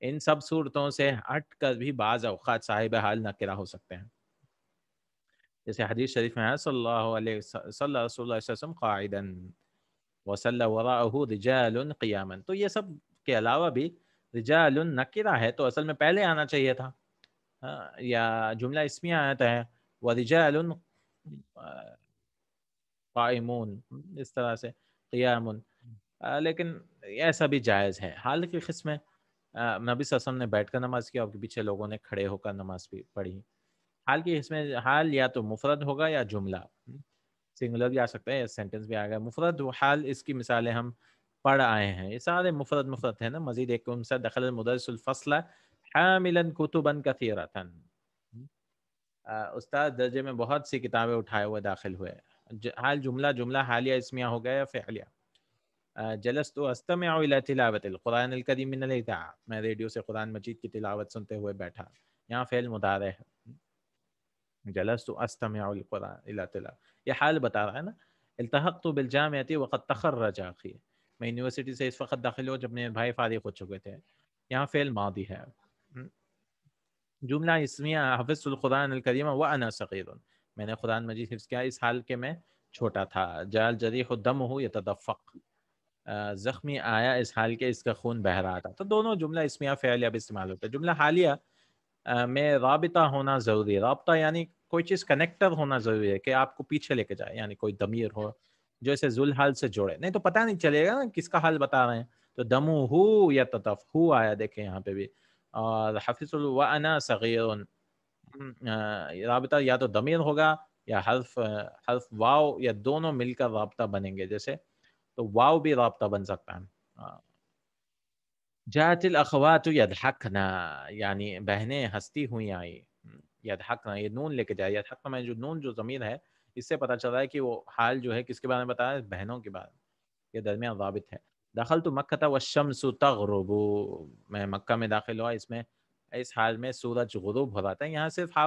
ان سب صورتوں سے ہٹ کر بھی بعض اوقات صاحب حال نکرہ ہو سکتے ہیں. جیسے حدیث شریف میں ہے صلی اللہ علیہ وسلم قاعدا وصلی وراءہ رجال قیاما. تو یہ سب کے علاوہ بھی رجال نکرہ ہے تو اصل میں پہلے آنا چاہیے تھا، یا جملہ اسمیہ آتا ہے ورجال قائمون، اس طرح سے قیام. لیکن ایسا بھی جائز ہے. حال کی قسمیں نبی صلی اللہ علیہ وسلم نے بیٹھ کر نماز کی اور پیچھے لوگوں نے کھڑے ہو کر نماز بھی پڑھی. حال کی قسمیں، حال یا تو مفرد ہوگا یا جملہ، سنگولر بھی آ سکتا ہے یا سینٹنس بھی آ گیا. مفرد حال اس کی مثالیں ہم پڑھ آئے ہیں، یہ سارے مفرد ہیں نا. مزید ایک سے دخل المدرس الفصل حاملا کتبا کثیرۃ، استاد درجے میں بہت سی کتابیں اٹھائے ہوئے داخل ہوئے. حال جملہ حالیہ اسمیہ ہو گیا یا فعلیہ. جلست استمع الى تلاوت القرآن الکریم من الاذاعہ، میں ریڈیو سے قرآن مجید کی تلاوت سنتے ہوئے بیٹھا. یہاں فعل مضارع ہے، جلست استمع القرآن الى تلاوت، یہ حال بتا رہا ہے نا. التحقت بالجامعۃ وقد تخرج اخی، میں یونیورسٹی سے اس وقت داخل ہوا جب میرے بھائی فارغ ہو چکے تھے. یہاں فعل ماضی ہے. جملہ اسمیہ حفظت القرآن الکریم وانا صغیر، میں نے قرآن مجید حفظ کیا اس حال کے میں چھوٹا تھا. جال جریح دمہ یتدفق، زخمی آیا اس حال کے اس کا خون بہ رہا تھا. تو دونوں جملہ اسمیہ فعلیہ بھی استعمال ہوتا ہے. جملہ حالیہ میں رابطہ ہونا ضروری ہے. رابطہ یعنی کوئی چیز کنیکٹر ہونا ضروری ہے کہ آپ کو پیچھے لے کے جائے، یعنی کوئی ضمیر ہو جو اسے ذل حال سے جوڑے، نہیں تو پتہ نہیں چلے گا نا کس کا حال بتا رہے ہیں. تو دمو ہو یا تطف ہو آیا دیکھیں یہاں پہ بھی. اور حفظ وانا صغیر، رابطہ یا تو ضمیر ہوگا یا حرف واو، یا دونوں مل کر رابطہ بنیں گے. جیسے تو واو بھی رابطہ بن سکتا ہے. جاءت الاخوات یضحکنا، یعنی بہنیں ہنستی ہوئی آئی. یضحکنا یہ نون لے کے جائے. یضحکنا میں جو نون جو ضمیر ہے اس سے پتہ چل رہا ہے کہ وہ حال جو ہے کس کے بارے میں بتا رہا ہے، بہنوں کے بارے میں. یہ درمیان رابط ہے. دخلت مکہ والشمس تغرب، میں مکہ میں داخل ہوا، اس میں اس حال میں سورج غروب ہو رہا تھا. یہاں صرف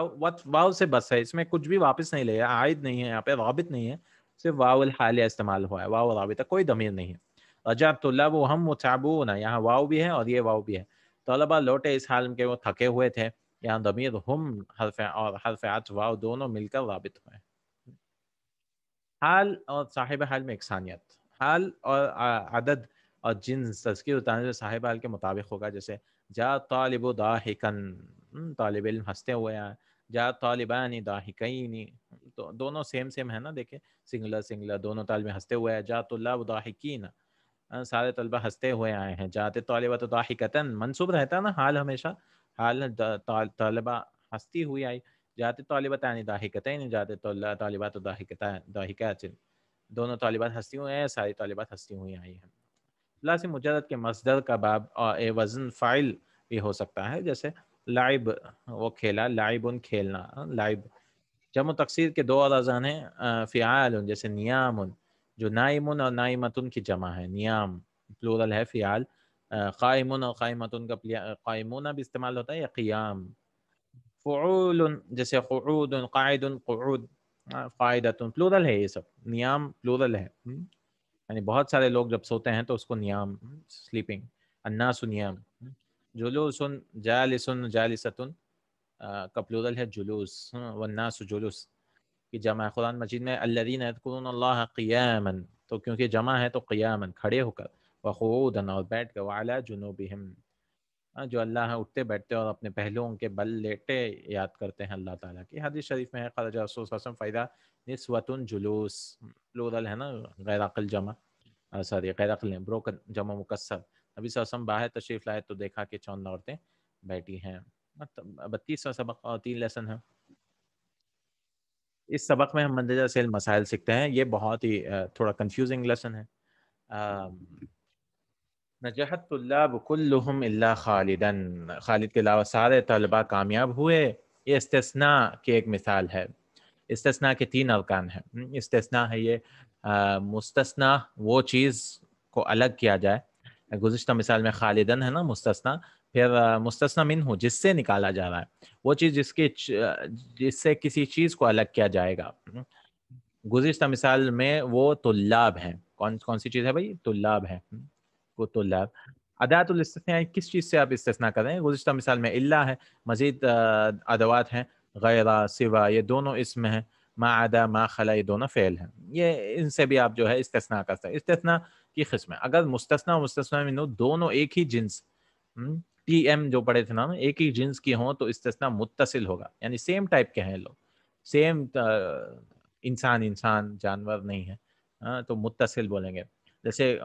واو سے بس ہے، اس میں کچھ بھی واپس نہیں لے گا، عائد نہیں ہے، یہاں پہ رابط نہیں ہے، صرف واو الحالیہ استعمال ہوا ہے. واو رابط ہے، کوئی ضمیر نہیں ہے. رجعت طلاب وهم متعبون، یہاں واو بھی ہے اور یہ واو بھی ہے. طلبہ لوٹے اس حال میں کہ وہ تھکے ہوئے تھے. یہاں ضمیر ہم حرف اور حرف عطف واو دونوں مل کر رابط ہوئے. حال اور صاحب حال میں یکسانیت. حال اور عدد اور جنس تذکیر اتارنے سے صاحب حال کے مطابق ہوگا. جیسے جا طالب ضاحکن، طالب علم ہنستے ہوئے ہیں. جا طالبان ضاحکین، تو دونوں سیم ہے نا. دیکھیں سنگولر دونوں طالب ہنستے ہوئے ہیں. جا طلاب ضاحکین، سارے طلبہ ہنستے ہوئے آئے ہیں. جاتے طالبات ضاحکتن، منصوب رہتا ہے نا حال ہمیشہ. حال طالبہ ہنستی ہوئی آئی. جاتے طالبتان ضاحکتین، جاتے طالبات ضاحکات، دونوں طالبات ہنستی ہوئی ہیں، ساری طالبات ہنستی ہوئی آئی ہیں. لازم مجرد کے مصدر کا باب اور وزن فاعل بھی ہو سکتا ہے. جیسے لعب وہ کھیلا، لعبن کھیلنا. لعب جمع تقصیر کے دو اذان ہیں، فعال جیسے نیام، جو نائمن اور نائمتن کی جمع ہے. نیام پلورل ہے فعال. قائمن اور قائمتن کا قائمون بھی استعمال ہوتا ہے، یا قیام. فعول جیسے قعود، قاعد قعود، قاعدتن پلورل ہے. یہ سب نیام پلورل ہے، یعنی بہت سارے لوگ جب سوتے ہیں تو اس کو نیام، سلیپنگ. الناس نیام. جلوس جالس جالستن کا پلورل ہے جلوس، والناس جلوس کی جمع. قرآن مجید میں الذین یذکرون اللہ قیاما، تو کیونکہ جمع ہے تو قیاما کھڑے ہو کر، وقعودا اور بیٹھ کر، وعلی جنوبہم جو اللہ ہے اٹھتے بیٹھتے اور اپنے پہلوؤں کے بل لیٹے یاد کرتے ہیں اللہ تعالیٰ کی. حدیث شریف میں ہے خرج رسول صلی اللہ علیہ وسلم فائدہ نسوۃ جلوس، پلورل ہے نا، غیر عقل جمع، سوری غیر عقل نہیں، بروکن جمع مکسر. نبی صلی اللہ علیہ وسلم باہر تشریف لائے تو دیکھا کہ 54 عورتیں بیٹھی ہیں. 32واں سبق اور 3 لیسن ہے. اس سبق میں ہم مندرجہ ذیل مسائل سیکھتے ہیں. یہ بہت ہی تھوڑا کنفیوزنگ لیسن ہے. نجحت طلاب کلہم الا خالدن، خالد کے علاوہ سارے طلباء کامیاب ہوئے. یہ استثناء کی ایک مثال ہے. استثناء کے 3 ارکان ہیں. استثناء ہے یہ مستثنیٰ وہ چیز کو الگ کیا جائے. گزشتہ مثال میں خالدن ہے نا مستثنیٰ، پھر مستثنیٰ منہ جس سے نکالا جا رہا ہے وہ چیز جس سے کسی چیز کو الگ کیا جائے گا. گزشتہ مثال میں وہ طلاب ہیں. کون سی چیز ہے بھائی؟ طلاب ہیں. وہ طلاب. ادوات الاستثناء کس چیز سے آپ استثناء کر رہے ہیں؟ گزشتہ مثال میں الا ہے، مزید ادوات ہیں غیر، سوا، یہ دونوں اسم ہیں. ما عدا، ما خلا، یہ دونوں فعل ہیں. یہ ان سے بھی آپ جو ہے استثناء کر سکتے ہیں. استثناء کی قسمیں اگر مستثنیٰ و مستثنیٰ منہ دونوں ایک ہی جنس، ٹی ایم جو پڑھے تھے نا، ایک ہی جنس کی ہوں تو استثناء متصل ہوگا، یعنی سیم ٹائپ کے ہیں لوگ، سیم انسان جانور نہیں ہے تو متصل بولیں گے. جیسے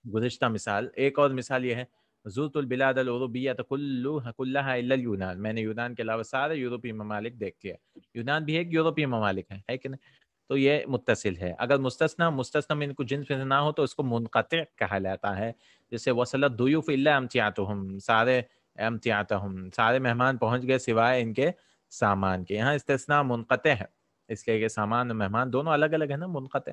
گزشتہ مثال. ایک اور مثال یہ ہے زرت البلاد الاوروبیہ کلها الا اليونان، میں نے یونان کے علاوہ سارے یورپی ممالک دیکھ لیا. یونان بھی ایک یورپی ممالک ہے کہ نہیں؟ تو یہ متصل ہے. اگر مستثنیٰ من کو جنس میں نہ ہو تو اس کو منقطع کہا جاتا ہے. جیسے وصلت الضیوف الا امتعتهم، سارے مہمان پہنچ گئے سوائے ان کے سامان کے. یہاں استثناء منقطع ہے اس لیے کہ سامان اور مہمان دونوں الگ الگ ہیں نا، منقطع.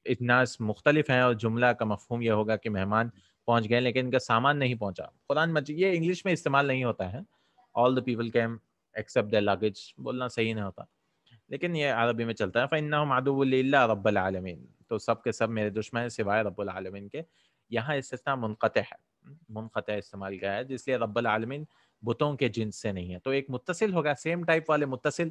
اجناس مختلف ہیں اور جملہ کا مفہوم یہ ہوگا کہ مہمان پہنچ گئے لیکن ان کا سامان نہیں پہنچا. قرآن مجید یہ انگلش میں استعمال نہیں ہوتا ہے. all the people came except their luggage بولنا صحیح نہیں ہوتا، لیکن یہ عربی میں چلتا ہے. فَإِنَّهُمْ عَدُوٌّ لِلَّهِ رَبِّ الْعَالَمِينَ، تو سب کے سب میرے دشمن ہیں سوائے رب العالمین کے. یہاں استثناء منقطع ہے، منقطع استعمال کیا ہے جس لیے رب العالمین بتوں کے جنس سے نہیں ہے. تو ایک متصل ہوگا، سیم ٹائپ والے متصل،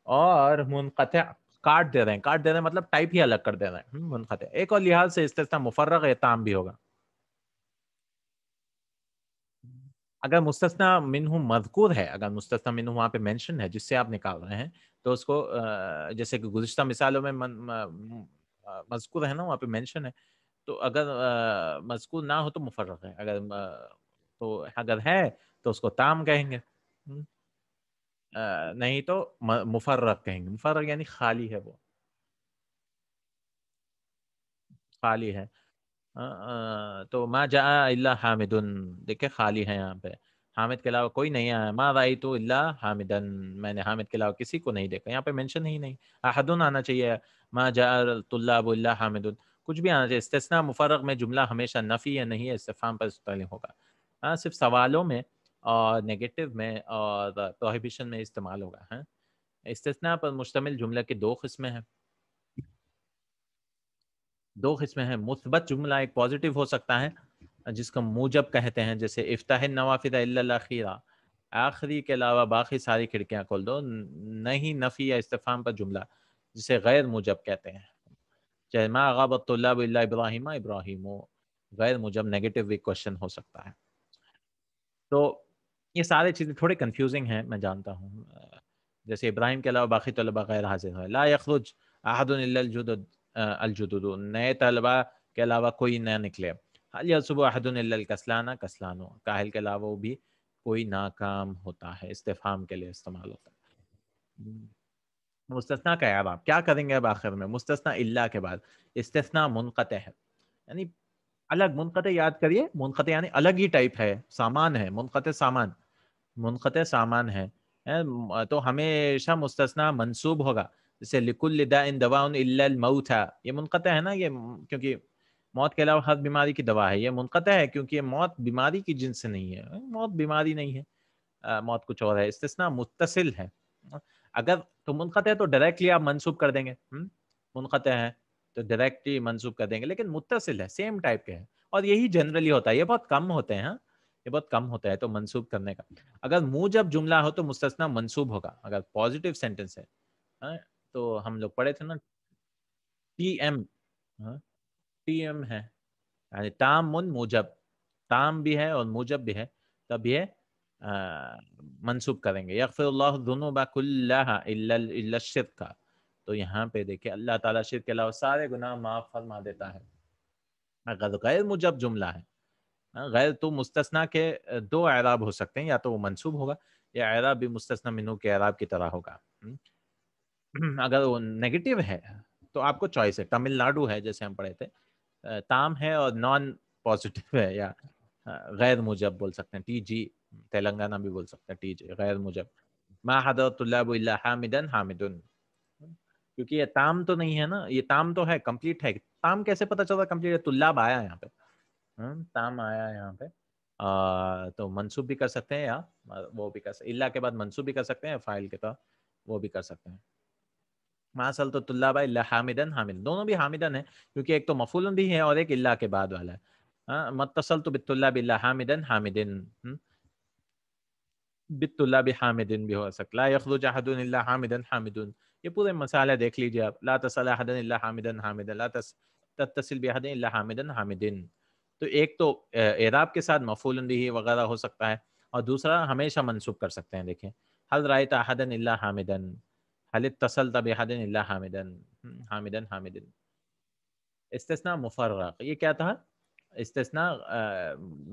اور منقطع کاٹ دے رہے ہیں مطلب ٹائپ ہی الگ کر دے رہے ہیں. منقطع. ایک اور لحاظ سے استثناء مفرغ یا تام بھی ہوگا. اگر مستثنیٰ منہ مذکور ہے، اگر مستثنیٰ منہ وہاں پہ مینشن ہے جس سے آپ نکال رہے ہیں، تو اس کو جیسے کہ گزشتہ مثالوں میں مذکور ہے نا، وہاں پہ مینشن ہے، تو اگر مذکور نہ ہو تو مفرغ ہے. اگر ہے تو اس کو تام کہیں گے، نہیں تو مفرغ کہیں گے. مفرغ یعنی خالی ہے، وہ خالی ہے. تو ما جاء الا حامد، دیکھیں خالی ہے یہاں پہ، حامد کے علاوہ کوئی نہیں آیا. ما رأیت الا حامدن، میں نے حامد کے علاوہ کسی کو نہیں دیکھا. یہاں پہ مینشن ہی نہیں. احدن آنا چاہیے. ما جاء الطلاب الا حامد، کچھ بھی آنا چاہیے. استثناء مفرغ میں جملہ ہمیشہ نفی یا نہیں ہے استفہام پر مستقل ہوگا. صرف سوالوں میں اور نیگیٹو میں اور پروہیبیشن میں استعمال ہوگا. استثناء پر مشتمل جملہ کے دو قسمیں ہیں. مثبت جملہ ایک پازیٹیو ہو سکتا ہے جس کو موجب کہتے ہیں، جیسے افتح النوافذ الا الاخیرہ، آخری کے علاوہ باقی ساری کھڑکیاں کھول دو. نہیں نفی یا استفہام پر جملہ جسے غیر موجب کہتے ہیں. چاہے ما غاب الطلاب الا ابراہیم، غیر موجب نیگیٹو بھی کوشچن ہو سکتا ہے. تو یہ سارے چیزیں تھوڑے کنفیوزنگ ہیں میں جانتا ہوں. جیسے ابراہیم کے علاوہ باقی طلبہ غیر حاضر ہیں. لا یخرج احد الا الجدد، نئے طلبہ کے علاوہ کوئی نہ نکلے. حل یصب احد الا الکسلان، کسلانو، کاہل کے علاوہ وہ بھی کوئی ناکام ہوتا ہے. استفہام کے لیے استعمال ہوتا ہے. مستثنیٰ کا اعراب کیا کریں گے اب آخر میں؟ مستثنیٰ الا کے بعد استثناء منقطع ہے، یعنی الگ. منقطع یاد کریے، منقطع یعنی الگ ہی ٹائپ ہے، سامان ہے. منقطع سامان ہے. تو ہمیشہ مستثنیٰ منصوب ہوگا. جیسے لکل داء دواء الا الموت، یہ منقطع ہے نا، یہ کیونکہ موت کے علاوہ ہر بیماری کی دوا ہے. یہ منقطع ہے کیونکہ یہ موت بیماری کی جنس سے نہیں ہے. موت بیماری نہیں ہے، موت کچھ اور ہے. استثناء متصل ہے. اگر تو منقطع ہے تو ڈائریکٹلی آپ منسوب کر دیں گے. منقطع ہے تو ڈائریکٹلی منسوب کر دیں گے، لیکن متصل ہے، سیم ٹائپ کے ہے. اور یہی جنرلی ہوتا ہے، یہ بہت کم ہوتے ہیں. یہ بہت کم ہوتا ہے تو منسوب کرنے کا. اگر موجب جملہ ہو تو مستثنیٰ منسوب ہوگا. اگر پازیٹیو سینٹنس ہے تو ہم لوگ پڑھے تھے نا ٹی ایم. ٹی ایم ہے یعنی تام موجب. تام بھی ہے اور موجب بھی ہے تب یہ منسوب کریں گے. یغفر اللہ الذنوب کلھا الا الشرک. تو یہاں پہ دیکھیں اللہ تعالیٰ شرک کے علاوہ سارے گناہ معاف فرما دیتا ہے. اگر غیر موجب جملہ ہے، غیر تو مستثنا کے دو اعراب ہو سکتے ہیں، یا تو وہ منصوب ہوگا یا اعراب بھی مستثنا منو کے اعراب کی طرح ہوگا. اگر وہ نیگیٹو ہے تو آپ کو چوائس ہے. تمل ناڈو ہے جیسے ہم پڑھے تھے، تام ہے اور نان پازیٹیو ہے، یا غیر موجب بول سکتے ہیں. ٹی جی تلنگانہ بھی بول سکتے ہیں ٹی جی غیر موجب. ما حضرت الطلاب الا حامدا حامدن، کیونکہ یہ تام تو نہیں ہے نا، یہ تام تو ہے، کمپلیٹ ہے. تام کیسے پتا چلا کمپلیٹ ہے؟ طلاب آیا یہاں پہ، تام آیا یہاں پہ. تو منصوب بھی کر سکتے ہیں یا وہ بھی کر سکتے ہیں، اللہ کے بعد منصوب بھی کر سکتے ہیں، فاعل کے طور وہ بھی کر سکتے ہیں. ما سلط الطلاب الا حامدن حامد، دونوں بھی حامدن ہیں کیونکہ ایک تو مفعول بھی ہے اور ایک اللہ کے بعد والا ہے. متصلت بالطلاب الا حامدن حامدن، بالطلاب حامدن بھی ہو سکتا. لا یخرج احد الا حامدن حامدن، یہ پورے مسائل دیکھ لیجیے آپ. لا تصل احد الا حامدن حامدن، لا تتصل باحد الا حامدن حامدن. تو ایک تو اعراب کے ساتھ مفعول بھی وغیرہ ہو سکتا ہے، اور دوسرا ہمیشہ منصوب کر سکتے ہیں. دیکھیں هل رأيت احدا الا حامدا، هل اتصلت باحد الا حامدا، حامدا حامدن. استثناء مفرغ یہ کیا تھا؟ استثناء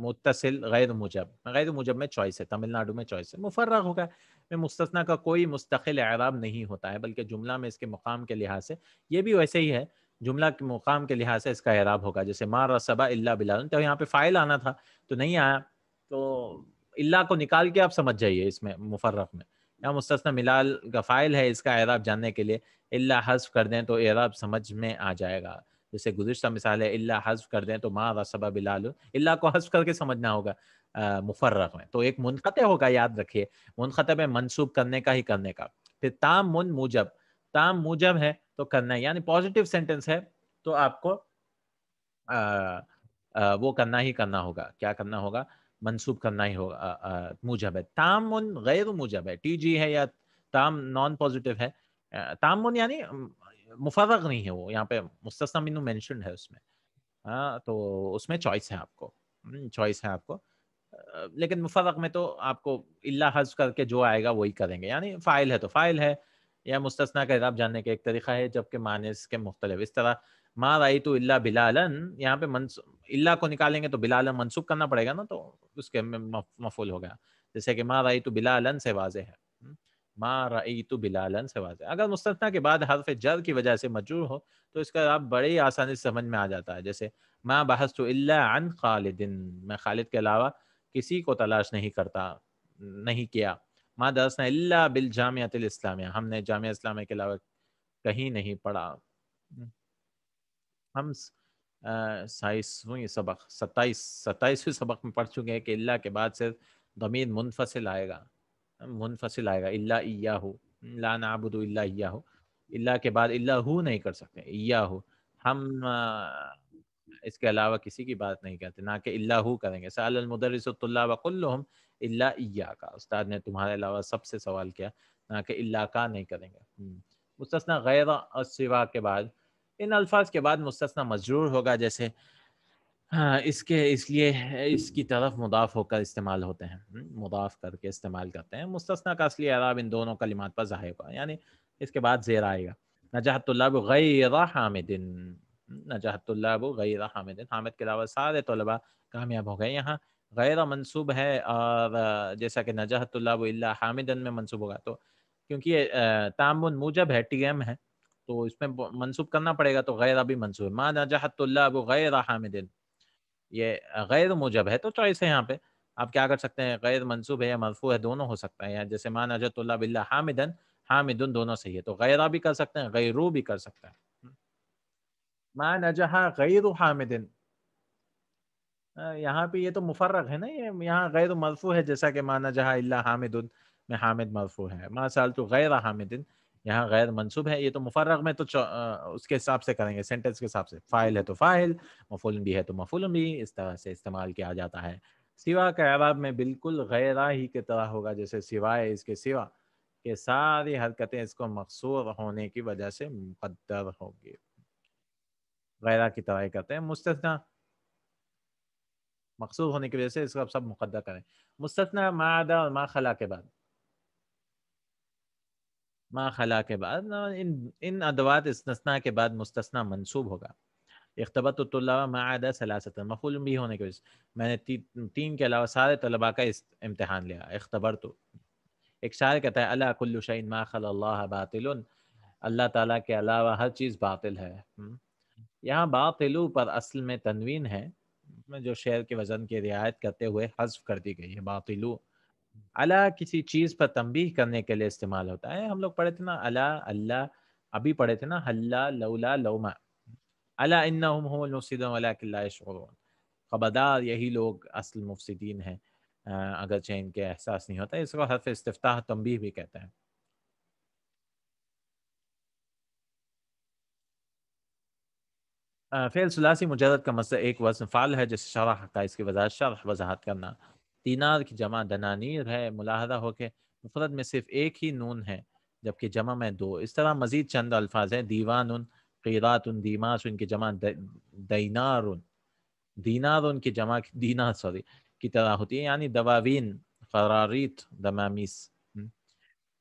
متصل غیر موجب. غیر موجب میں چوائس ہے، تمل ناڈو میں چوائس ہے. مفرغ ہوگا میں مستثنیٰ کا کوئی مستقل اعراب نہیں ہوتا ہے، بلکہ جملہ میں اس کے مقام کے لحاظ سے یہ بھی ویسے ہی ہے. جملہ کے مقام کے لحاظ سے اس کا اعراب ہوگا. جیسے ما رسب الا بلال، تو یہاں پہ فاعل آنا تھا تو نہیں آیا، تو اللہ کو نکال کے آپ سمجھ جائیے. اس میں مفرغ میں یا مستثنیٰ ملال کا فاعل ہے، اس کا اعراب جاننے کے لیے اللہ حذف کر دیں تو اعراب سمجھ میں آ جائے گا. جیسے گزشتہ مثال ہے اللہ حذف کر دیں تو ما رسب بلال، اللہ کو حذف کر کے سمجھنا ہوگا مفرغ میں. تو ایک منقطع ہوگا، یاد رکھیے منقطع میں منصوب کرنے کا ہی کرنے کا. پھر تام من موجب، تام موجب ہے تو کرنا ہے، یعنی پازیٹیو سینٹنس ہے تو آپ کو وہ کرنا ہی کرنا ہوگا. کیا کرنا ہوگا؟ منصوب کرنا ہی ہوگا. موجب ہے. تام من غیر موجب ہے، ٹی جی ہے یا تام نان پازیٹیو ہے. تام من یعنی مفرغ نہیں ہے، وہ یہاں پہ مستثنی منو مینشنڈ ہے اس میں. تو اس میں چوائس ہے آپ کو، چوائس ہے آپ کو. لیکن مفرغ میں تو آپ کو اللہ حذف کر کے جو آئے گا وہی کریں گے. یعنی فاعل ہے تو فاعل ہے، یا مستثنیٰ کا اعراب جاننے کا ایک طریقہ ہے، جبکہ معنی اس کے مختلف. اس طرح ما رأیت الا بلالا، یہاں پہ اللہ کو نکالیں گے تو بلالا منصوب کرنا پڑے گا نا، تو اس کے مفعول ہو گیا. جیسے کہ ما رأیت بلالا سے واضح ہے، ما رأیت بلالا سے واضح. اگر مستثنیٰ کے بعد حرف جر کی وجہ سے مجرور ہو تو اس کا اعراب بڑے ہی آسانی سے سمجھ میں آ جاتا ہے. جیسے ما بحثت الا عن خالد، میں خالد کے علاوہ کسی کو تلاش نہیں کرتا، نہیں کیا. ما درسنا الا بالجامعۃ الاسلامیہ، ہم نے جامعہ اسلامیہ کے علاوہ کہیں نہیں پڑھا. ہم 27ویں سبق میں پڑھ چکے ہیں کہ اللہ کے بعد سے ضمیر منفصل آئے گا، منفصل آئے گا. الا ایاہ، لا نعبد الا ایاہ، اللہ کے بعد اللہ نہیں کر سکتے، ایاہ ہم اس کے علاوہ کسی کی بات نہیں کرتے، نہ کہ اللہ کریں گے. سأل المدرس الطلاب كلهم الا ایاک، استاد نے تمہارے علاوہ سب سے سوال کیا، نہ کہ اللہ کا نہیں کریں گے. مستثنیٰ غیر اور سوا کے بعد ان الفاظ کے بعد مستثنیٰ مجرور ہوگا. جیسے اس لیے اس کی طرف مضاف ہو کر استعمال ہوتے ہیں، مضاف کر کے استعمال کرتے ہیں. مستثنیٰ کا اصلی اعراب ان دونوں کلمات پر ظاہر ہوگا، یعنی اس کے بعد زیر آئے گا. نجح الطلاب غیر حامد، نجح الطلاب غیر حامد، حامد کے علاوہ سارے طلباء کامیاب ہو گئے. یہاں غیر منصوب ہے، اور جیسا کہ نجح الطلاب الا حامدن میں منصوب ہوگا، تو کیونکہ یہ تام موجب ہے، ٹی ایم ہے، تو اس میں منصوب کرنا پڑے گا، تو غیر بھی منصوب ہے. ما نجح الطلاب غیر حامد، یہ غیر موجب ہے تو چوائس ہے. یہاں پہ آپ کیا کر سکتے ہیں؟ غیر منصوب ہے یا مرفوع ہے، دونوں ہو سکتا ہے. یا جیسے ما نجح الطلاب الا حامدن حامدن، دونوں صحیح ہے، تو غیرہ بھی کر سکتے ہیں، غیرو بھی کر سکتے ہیں. ما نجح غیر حامدن، یہاں پہ یہ تو مفرغ ہے نا، یہ یہاں غیر مرفوع ہے، جیسا کہ ما نجح الا حامدن میں حامد مرفوع ہے. ما سألت غیر حامدن یہاں غیر منصوب ہے. یہ تو مفرغ میں تو اس کے حساب سے کریں گے، سینٹنس کے حساب سے. فاعل ہے تو فاعل، مفعول بھی ہے تو مفعول بھی، اس طرح سے استعمال کیا جاتا ہے. سوا کا اعراب میں بالکل غیرہ ہی کی طرح ہوگا، جیسے سوائے اس کے سوا کہ ساری حرکتیں اس کو مقصور ہونے کی وجہ سے مقدر ہوگی. غیرہ کی طرح ہی کرتے ہیں. مستثنیٰ مقصور ہونے کی وجہ سے اس کا سب مقدر کریں. مستثنی ما عدا اور ما خلا کے بعد، ما خلا کے بعد ان ادوات استثناء کے بعد مستثنی منصوب ہوگا. اختبت الطلباء ما عدا ثلاثه مفعول بھی ہونے کی وجہ سے میں نے تین کے علاوہ سارے طلباء کا امتحان لیا. اختبرت، ایک شاعر کہتا ہے الا کل شیء ما خلا اللہ باطل، اللہ تعالیٰ کے علاوہ ہر چیز باطل ہے. یہاں باطلو پر اصل میں تنوین ہے جو شعر کے وزن کی رعایت کرتے ہوئے حذف کر دی گئی ہے. باطلو الا کسی چیز پر تنبیہ کرنے کے لیے استعمال ہوتا ہے. ہم لوگ پڑھے تھے نا الا اللہ، ابھی پڑھے تھے نا حلا لولا لوما. الا انہم هم المفسدون ولکن لا یشعرون، خبردار یہی لوگ اصل مفسدین ہیں اگرچہ ان کے احساس نہیں ہوتا. اس کو حرف استفتاح تنبیہ بھی کہتے ہیں. فعل ثلاثی مجرد کا مصدر ایک وزن فعل ہے جیسے شرح کا، اس کی شرح وضاحت کرنا. دینار کی جمع دنانیر ہے. ملاحظہ ہو کہ مفرد میں صرف ایک ہی نون ہے جبکہ جمع میں دو. اس طرح مزید چند الفاظ ہیں. دیوان، قیرات، دیماس ان کی جمع دینار، دینار ان کی جمع دینار کی طرح ہوتی ہے، یعنی دواوین، قراریت، دمامیس.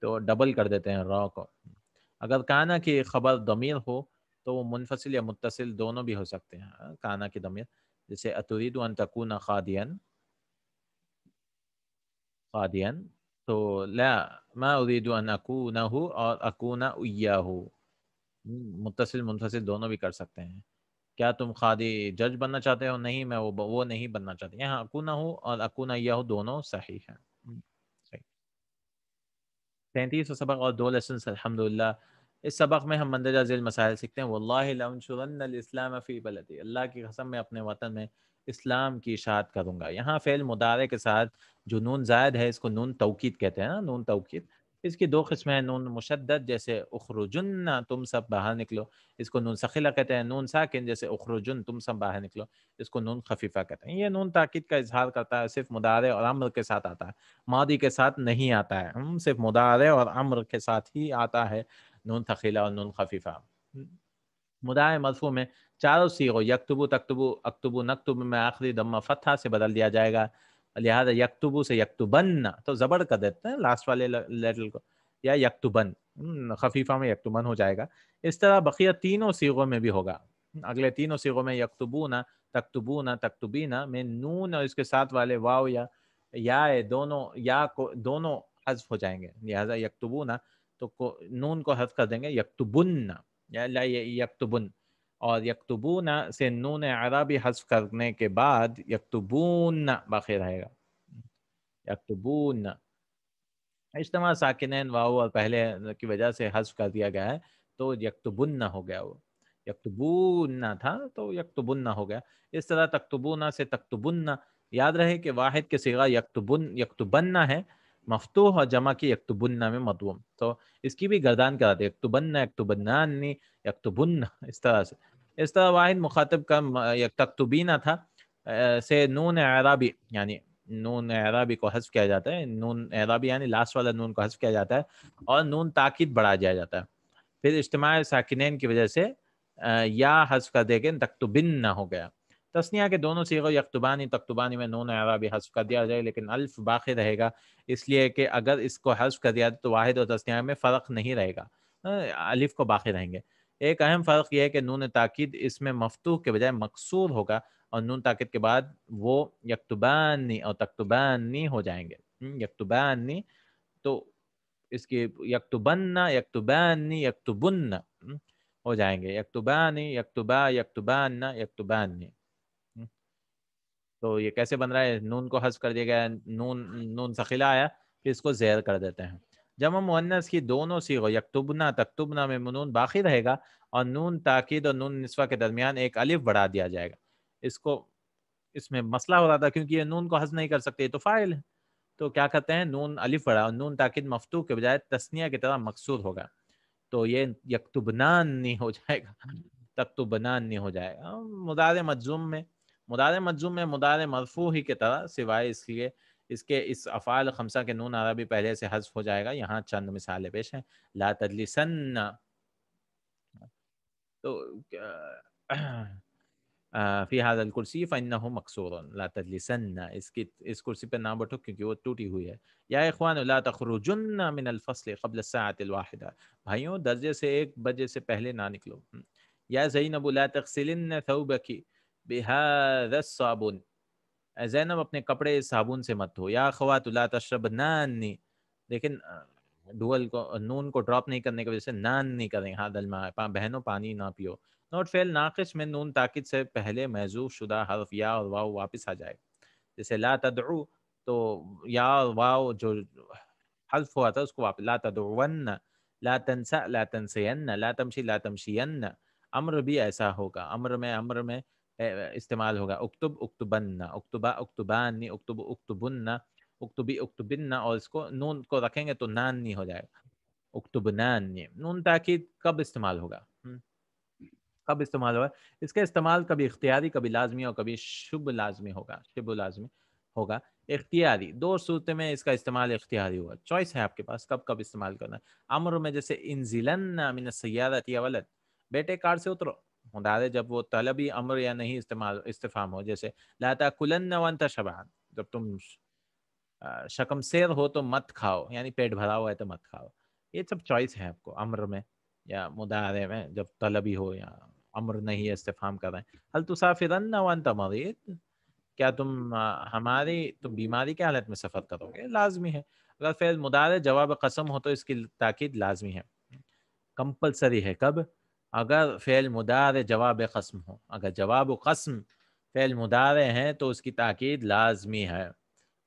تو ڈبل کر دیتے ہیں را کو. اگر کانا کی خبر ضمیر ہو تو وہ منفصل یا متصل دونوں بھی ہو سکتے ہیں. کانا کی ضمیر جیسے اتريد ان تكون خادیا، خادیا، تو لا ما اريد ان اكونه اور اكون اياه، متصل منفصل دونوں بھی کر سکتے ہیں. کیا تم خادی جج بننا چاہتے ہو؟ نہیں، میں وہ نہیں بننا چاہتی. یہاں اکونا ہو اور اکونا اياه دونوں صحیح ہیں. صحیح. 33 سبق اور 2 لیسنس الحمدللہ. اس سبق میں ہم مندرجہ ذیل مسائل سیکھتے ہیں. واللہ لانشرن الاسلام فی بلدی، اللہ کی قسم میں اپنے وطن میں اسلام کی اشاعت کروں گا. یہاں فعل مضارع کے ساتھ جو نون زائد ہے اس کو نون توکید کہتے ہیں نا، نون توکید. اس کی دو قسمیں ہیں، نون مشدد جیسے اخرجن تم سب باہر نکلو، اس کو نون ثقیلہ کہتے ہیں. نون ساکن جیسے اخرجن تم سب باہر نکلو، اس کو نون خفیفہ کہتے ہیں. یہ نون تاکید کا اظہار کرتا ہے، صرف مضارع اور امر کے ساتھ آتا ہے، ماضی کے ساتھ نہیں آتا ہے. صرف مضارع اور امر کے ساتھ ہی آتا ہے نون ثقیلہ اور نون خفیفہ. مضارع مرفوع میں چاروں صیغوں یکتبو، تکتبو، اکتبو، نکتب میں آخری ضمہ فتحہ سے بدل دیا جائے گا. لہذا یکتبو سے یکتبن تو زبر کر دیتے ہیں لاسٹ والے لیٹر کو، یا یکتبن خفیفہ میں یکتبن ہو جائے گا. اس طرح بقیہ تینوں صیغوں میں بھی ہوگا. اگلے تینوں صیغوں میں یکتبون، تکتبون، تکتبین میں نون اور اس کے ساتھ والے واو یا دونوں یا کو دونوں حذف ہو جائیں گے. لہذا یکتبون تو نون کو حذف کر دیں گے یکتبن یا لا یکتبن. اور یکتبون سے نون عربی حذف کرنے کے بعد یکتبون باقی رہے گا. یکتبون اجتماع ساکنین واو اور پہلے کی وجہ سے حذف کر دیا گیا ہے تو یکتبن ہو گیا. وہ یکتبون تھا تو یکتبن ہو گیا. اس طرح تکتبون سے تکتبن. یاد رہے کہ واحد کے صیغہ یکتبن ہے، مفتوح اور جمع کی یکتبن میں مضموم، تو اس کی بھی گردان کراتے یکتبن، یکتبنانی، یکتبن. اس طرح واحد مخاطب کا تکتبینہ تھا سے نون اعرابی یعنی نون اعرابی کو حذف کیا جاتا ہے. نون اعرابی یعنی لاسٹ والا نون کو حذف کیا جاتا ہے اور نون تاکید بڑھا دیا جاتا ہے. پھر اجتماع ساکنین کی وجہ سے یا حذف کر دے گئے تکتبن نہ ہو گیا. تسنیہ کے دونوں صیغوں یکتبانی، تکتبانی میں نون اعرابی حذف کر دیا جائے لیکن الف باقی رہے گا، اس لیے کہ اگر اس کو حذف کر دیا تو واحد اور تسنیہ میں فرق نہیں رہے گا، الف کو باقی رہیں گے. ایک اہم فرق یہ ہے کہ نون تاکید اس میں مفتوح کے بجائے مکسور ہوگا اور نون تاکید کے بعد وہ یکتبانی اور تکتبانی ہو جائیں گے. یکتبانی تو اس کی یکتبن، یکتبانی، یکتبن ہو جائیں گے. یکتبانی، یکتبا، یکتبان، یکتبانی. تو یہ کیسے بن رہا ہے؟ نون کو حذف کر دیا گیا، نون ثقیلہ آیا، پھر اس کو زیر کر دیتے ہیں. جمع مؤنث کی دونوں صیغوں یکتبنا، تکتبنا میں نون باقی رہے گا اور نون تاکید اور نون نسوہ کے درمیان ایک الف بڑھا دیا جائے گا. اس میں مسئلہ ہو رہا تھا کیونکہ یہ نون کو حذف نہیں کر سکتے، تو فاعل ہے، تو کیا کرتے ہیں نون الف بڑھا اور نون تاکید مفتوح کے بجائے تثنیہ کی طرح مکسور ہوگا تو یہ یکتبنان نہیں ہو جائے گا، تکتبنان نہیں ہو جائے گا. مضارع مجزوم میں مضارع مرفوع ہی کی طرح سوائے اس لیے اس افعال خمسہ کے نون عربی پہلے سے حذف ہو جائے گا. یہاں چند مثالیں پیش ہیں. لا تدلسن، تو فی هذا الکرسی فإنه مکسور لا تجلسن، اس کرسی پہ نہ بیٹھو کیونکہ وہ ٹوٹی ہوئی ہے. یا اخوان لا تخرجن من الفصل قبل الساعة الواحدة، بھائیوں درجے سے 1 بجے سے پہلے نہ نکلو. یا زینب لا تغسلن ثوبک بهذا الصابون، اے زینب اپنے کپڑے اس صابن سے مت دھو. یا اخوات لا تشربنان، لیکن ڈوئل کو نون کو ڈراپ نہیں کرنے کی وجہ سے نان نہیں کریں. ہاں دلما بہنوں پانی نہ پیو. نوٹ فعل ناقص میں نون تاکید سے پہلے محذوف شدہ حرف یا اور واو واپس آ جائے. جیسے لا تدعو تو یا اور واو جو حذف ہوا تھا اس کو واپس، لا تدعون، لا تنسى لا تنسین، لا تمشی لا تمشین. امر بھی ایسا ہوگا، امر میں استعمال ہوگا. اکتب اکتبن، اکتبا اکتبان، اکتب اکتبن، اکتبی اکتبن، اور اس کو نون کو رکھیں گے تو نان نہیں ہو جائے گا. اکتبنان. نون تاکید کب استعمال ہوگا؟ کب استعمال ہوگا؟ اس کا استعمال کبھی اختیاری، کبھی لازمی، اور کبھی شبہ لازمی ہوگا. شبہ لازمی ہوگا. اختیاری 2 صورتیں میں اس کا استعمال اختیاری ہوگا. چوائس ہے آپ کے پاس کب کب استعمال کرنا ہے. امر میں جیسے انزلن من السیارۃ یا ولد، بیٹے کار سے اترو. مدارے جب وہ طلبی امر یا نہیں استعمال استفہام ہو، جیسے لا تاکلن وانت شبعان، جب تم شکم سیر ہو تو مت کھاؤ، یعنی پیٹ بھرا ہوا ہے تو مت کھاؤ. یہ سب چوائس ہے آپ کو امر میں یا مضارع میں جب طلبی ہو یا امر نہیں استفہام کر رہے ہیں. هل تسافرن وانت مريض، کیا تم بیماری کے حالت میں سفر کرو گے؟ لازمی ہے. اگر فعل مضارع جواب قسم ہو تو اس کی تاکید لازمی ہے، کمپلسری ہے. کب؟ اگر فعل مضارع جواب قسم ہو. اگر جواب قسم فعل مضارع ہے تو اس کی تاکید لازمی ہے.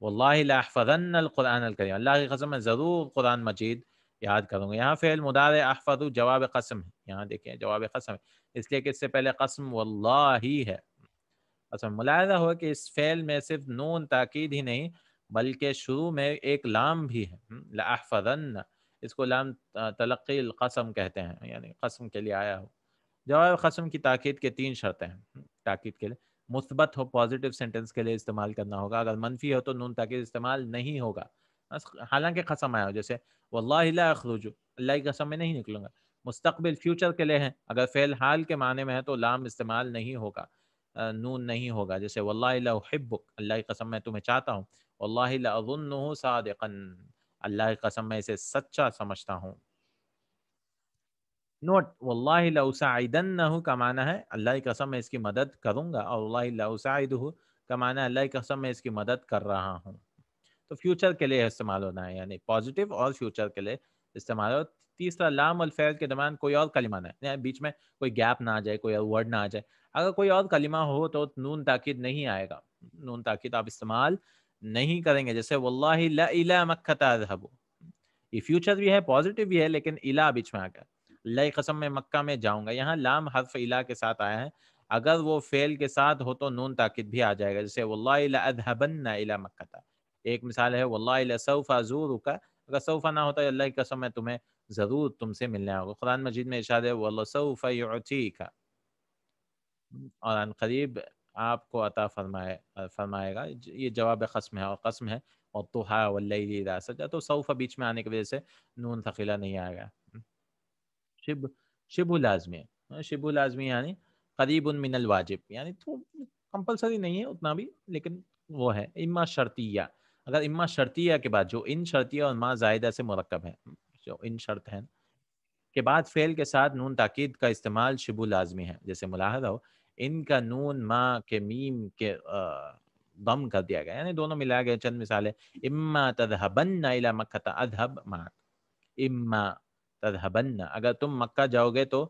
واللہ لاحفظن القرآن الکریم، اللہ کی قسم میں ضرور قرآن مجید یاد کروں گا. یہاں فعل مضارع احفظ جواب قسم ہے. یہاں دیکھیں جواب قسم ہے، اس لیے کہ اس سے پہلے قسم واللہ ہی ہے. اصل ملاحظہ ہوا کہ اس فعل میں صرف نون تاکید ہی نہیں بلکہ شروع میں ایک لام بھی ہے. لاحفظن، اس کو لام تلقی القسم کہتے ہیں، یعنی قسم کے لیے آیا ہو. جواب قسم کی تاکید کے 3 شرطیں ہیں. تاکید کے لیے مثبت ہو پازیٹیو سینٹنس کے لیے استعمال کرنا ہوگا. اگر منفی ہو تو نون تاکید استعمال نہیں ہوگا. حالانکہ قسم آیا ہو، جیسے واللہ لا اخرج، اللہ کی قسم میں نہیں نکلوں گا. مستقبل فیوچر کے لیے ہے، اگر فعل حال کے معنی میں ہے تو لام استعمال نہیں ہوگا، نون نہیں ہوگا. جیسے واللہ لا احبک، اللہ کی قسم میں تمہیں چاہتا ہوں. واللہ لا اظنہ صادقا، اللہ کی قسم میں اسے سچا سمجھتا ہوں. نوٹ واللہ لاساعدنہ کا معنی ہے اللہ کی قسم میں اس کی مدد کروں گا، اور واللہ لاساعدہ کا معنی ہے اللہ کی قسم میں اس کی مدد کر رہا ہوں. تو فیوچر کے لیے استعمال ہونا ہے، یعنی پازیٹیو اور فیوچر کے لیے استعمال ہو. تیسرا لام الفعل کے درمیان کوئی اور کلمہ نہ ہے، یعنی بیچ میں کوئی گیپ نہ آ جائے، کوئی اور ورڈ نہ آ جائے. اگر کوئی اور کلمہ ہو تو نون تاکید نہیں آئے گا، نون تاکید آپ استعمال نہیں کریں گے. جیسے واللہ لا الی مکہ اذهب، یہ فیوچر بھی ہے پازیٹیو بھی ہے لیکن الا بیچ میں آ گیا. اللہ کی قسم میں مکہ میں جاؤں گا، یہاں لام حرف الا کے ساتھ آیا ہے. اگر وہ فعل کے ساتھ ہو تو نون تاکید بھی آ جائے گا. جیسے واللہ لاذهبن الی مکہ، ایک مثال ہے واللہ لسوف ازورک، اگر سوف نہ ہوتا ہے اللہ کی قسم میں تمہیں ضرور تم سے ملنے آؤں گا. قرآن مجید میں ارشاد ہے وَلَسَوْفَ يُعْتِيكَ، اور ان قریب آپ کو عطا فرمائے گا. یہ جواب قسم ہے، اور قسم ہے وَالضُّحَىٰ وَاللَّيْلِ إِذَا سَجَىٰ، تو سوف بیچ میں آنے کی وجہ سے نون ثقیلہ نہیں آئے گا. شبہ لازمی ہے، شبہ لازمی یعنی قریب من الواجب، یعنی تو کمپلسری نہیں ہے اتنا بھی لیکن وہ ہے. اما شرطیہ، اگر اما شرطیہ کے بعد جو ان شرطیہ اور ما زائدہ سے مرکب ہے، جو ان شرط ہیں کے بعد فعل کے ساتھ نون تاکید کا استعمال شبہ لازمی ہے. جیسے ملاحظہ ہو ان کا نون ما کے میم کے ضم کر دیا گیا، یعنی دونوں ملا گئے. چند مثالیں، اما تذهبن الى مکہ اذهب معك، اما تذهبن، اگر تم مکہ جاؤ گے تو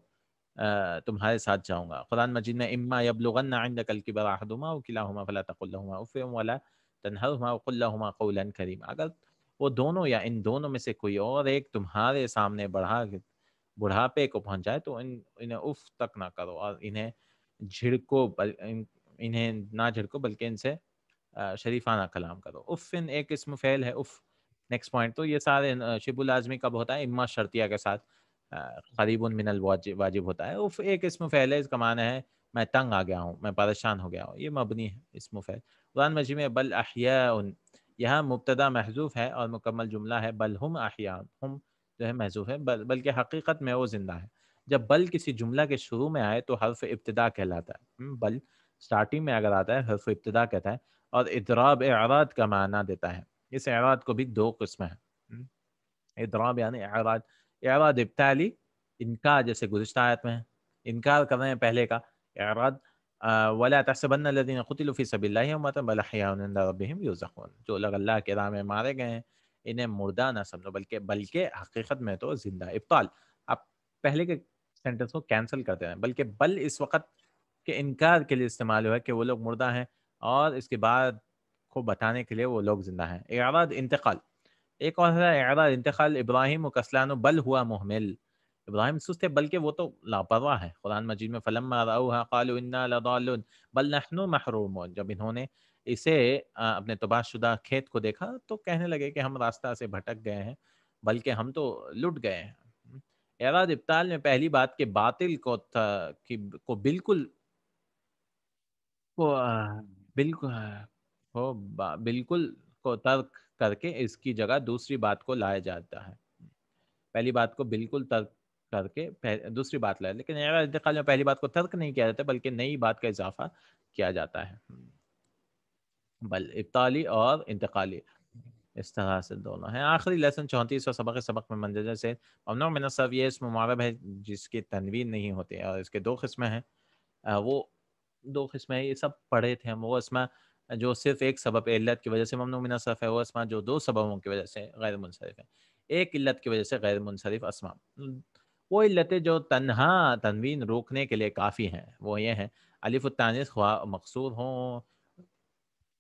تمہارے ساتھ جاؤں گا. قرآن مجید میں اما یبلغن عندك الكبر احدهما او كلاهما فلا تقل لهما اف ولا تنهرهما وقل لهما قولا كريما، اگر وہ دونوں یا ان دونوں میں سے کوئی اور ایک تمہارے سامنے بڑھاپے کو پہنچ جائے تو انہیں اف تک نہ کرو، اور انہیں جھڑکو، انہیں نہ جھڑکو بلکہ ان سے شریفانہ کلام کرو. اف ایک اسم فعل ہے. If next point. تو یہ سارے شبہ لازمی کب ہوتا ہے؟ اما شرطیہ کے ساتھ قریب من الواجب واجب ہوتا ہے. اف ایک اسم فعل ہے، اس کا معنی ہے میں تنگ آ گیا ہوں، میں پریشان ہو گیا ہوں. یہ مبنی ہے اسم فعل. قرآن مجید میں بل احیاء، یہاں مبتدا محذوف ہے اور مکمل جملہ ہے بل ہم احیاء، ہم جو ہے محذوف ہے، بلکہ حقیقت میں وہ زندہ ہے. جب بل کسی جملہ کے شروع میں آئے تو حرف ابتدا کہلاتا ہے. بل اسٹارٹنگ میں اگر آتا ہے حرف ابتدا کہتا ہے، اور اضراب اعراض کا معنی دیتا ہے. اس اعراض کو بھی دو قسمیں ہیں. اضراب یعنی اعراض، اعراض ابتالی انکار، جیسے گزشتہ آیت میں ہے، انکار کر رہے ہیں پہلے کا اعراض. ولا تحسبن الذين قتلوا في سبيل الله امواتا بل احياء عند ربهم يرزقون، جو لوگ اللہ کے راہ میں مارے گئے ہیں انہیں مردہ نہ سمجھو، بلکہ حقیقت میں تو زندہ. ابطال، آپ پہلے کے سینٹنس کو کینسل کرتے ہیں، بلکہ بل اس وقت کے انکار کے لیے استعمال ہوا ہے کہ وہ لوگ مردہ ہیں، اور اس کے بعد کو بتانے کے لیے وہ لوگ زندہ ہیں. اعراض انتقال، ایک اور ہے اعراض انتقال. ابراہیم و کسلان بل ہوا محمل، ابراہیم سست ہے بلکہ وہ تو لاپرواہ ہے. قرآن مجید میں فلما رأوها قالوا انا لضالون بل نحن محرومون، جب انہوں نے اسے اپنے تباہ شدہ کھیت کو دیکھا تو کہنے لگے کہ ہم راستہ سے بھٹک گئے ہیں، بلکہ ہم تو لٹ گئے ہیں. اعراض ابطال میں پہلی بات کے باطل کو بالکل کو بالکل بالکل کو ترک کر کے اس کی جگہ دوسری بات کو لایا جاتا ہے. پہلی بات کو بالکل ترک کر کے دوسری بات لائے، لیکن اعراض انتقال میں پہلی بات کو ترک نہیں کیا جاتا بلکہ نئی بات کا اضافہ کیا جاتا ہے. بل ابطالی اور انتقالی اس طرح سے دونوں ہیں. آخری لیسن 34 اور سبق میں مندرجہ سے ممنوع من الصرف، یہ اسم معرب ہے جس کی تنوین نہیں ہوتی، اور اس کے دو قسمیں ہیں. وہ دو قسمیں یہ سب پڑھے تھے ہم. وہ اسما جو صرف ایک سبب علت کی وجہ سے ممنوع من الصرف ہے، وہ اسما جو دو سببوں کی وجہ سے غیر منصرف ہے. ایک علت کی وجہ سے غیر منصرف اسما، وہ علتیں جو تنہا تنوین روکنے کے لیے کافی ہیں، وہ یہ ہیں: الف التانیث خواہ مقصور ہوں،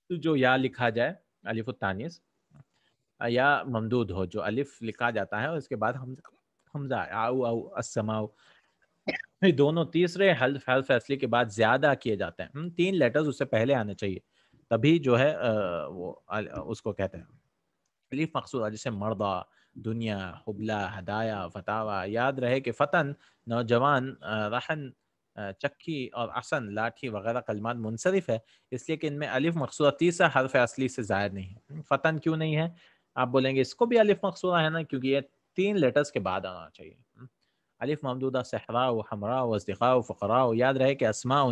جو یا لکھا جائے الف التانیث، یا ممدود ہو جو الف لکھا جاتا ہے اور اس کے بعد حمزہ آؤ او السماؤ. یہ دونوں تیسرے حرف اصلی کے بعد زیادہ کیے جاتے ہیں. 3 لیٹرز اس سے پہلے آنے چاہیے، تبھی جو ہے وہ اس کو کہتے ہیں الف مقصورہ. جیسے مردہ، دنیا، حبلہ، ہدایہ، فتاوہ. یاد رہے کہ فتن نوجوان، رہن چکی، اور احسن لاٹھی وغیرہ کلمات منصرف ہے، اس لیے کہ ان میں الف مقصورہ تیسرا حرف اصلی سے زائد نہیں ہے. فتن کیوں نہیں ہے؟ آپ بولیں گے اس کو بھی الف مقصورہ ہے نا، کیونکہ یہ 3 لیٹرز کے بعد آنا چاہیے. الف ممدودہ صحراء و حمراء و اصدقاء و فقراء. یاد رہے کہ اسماء،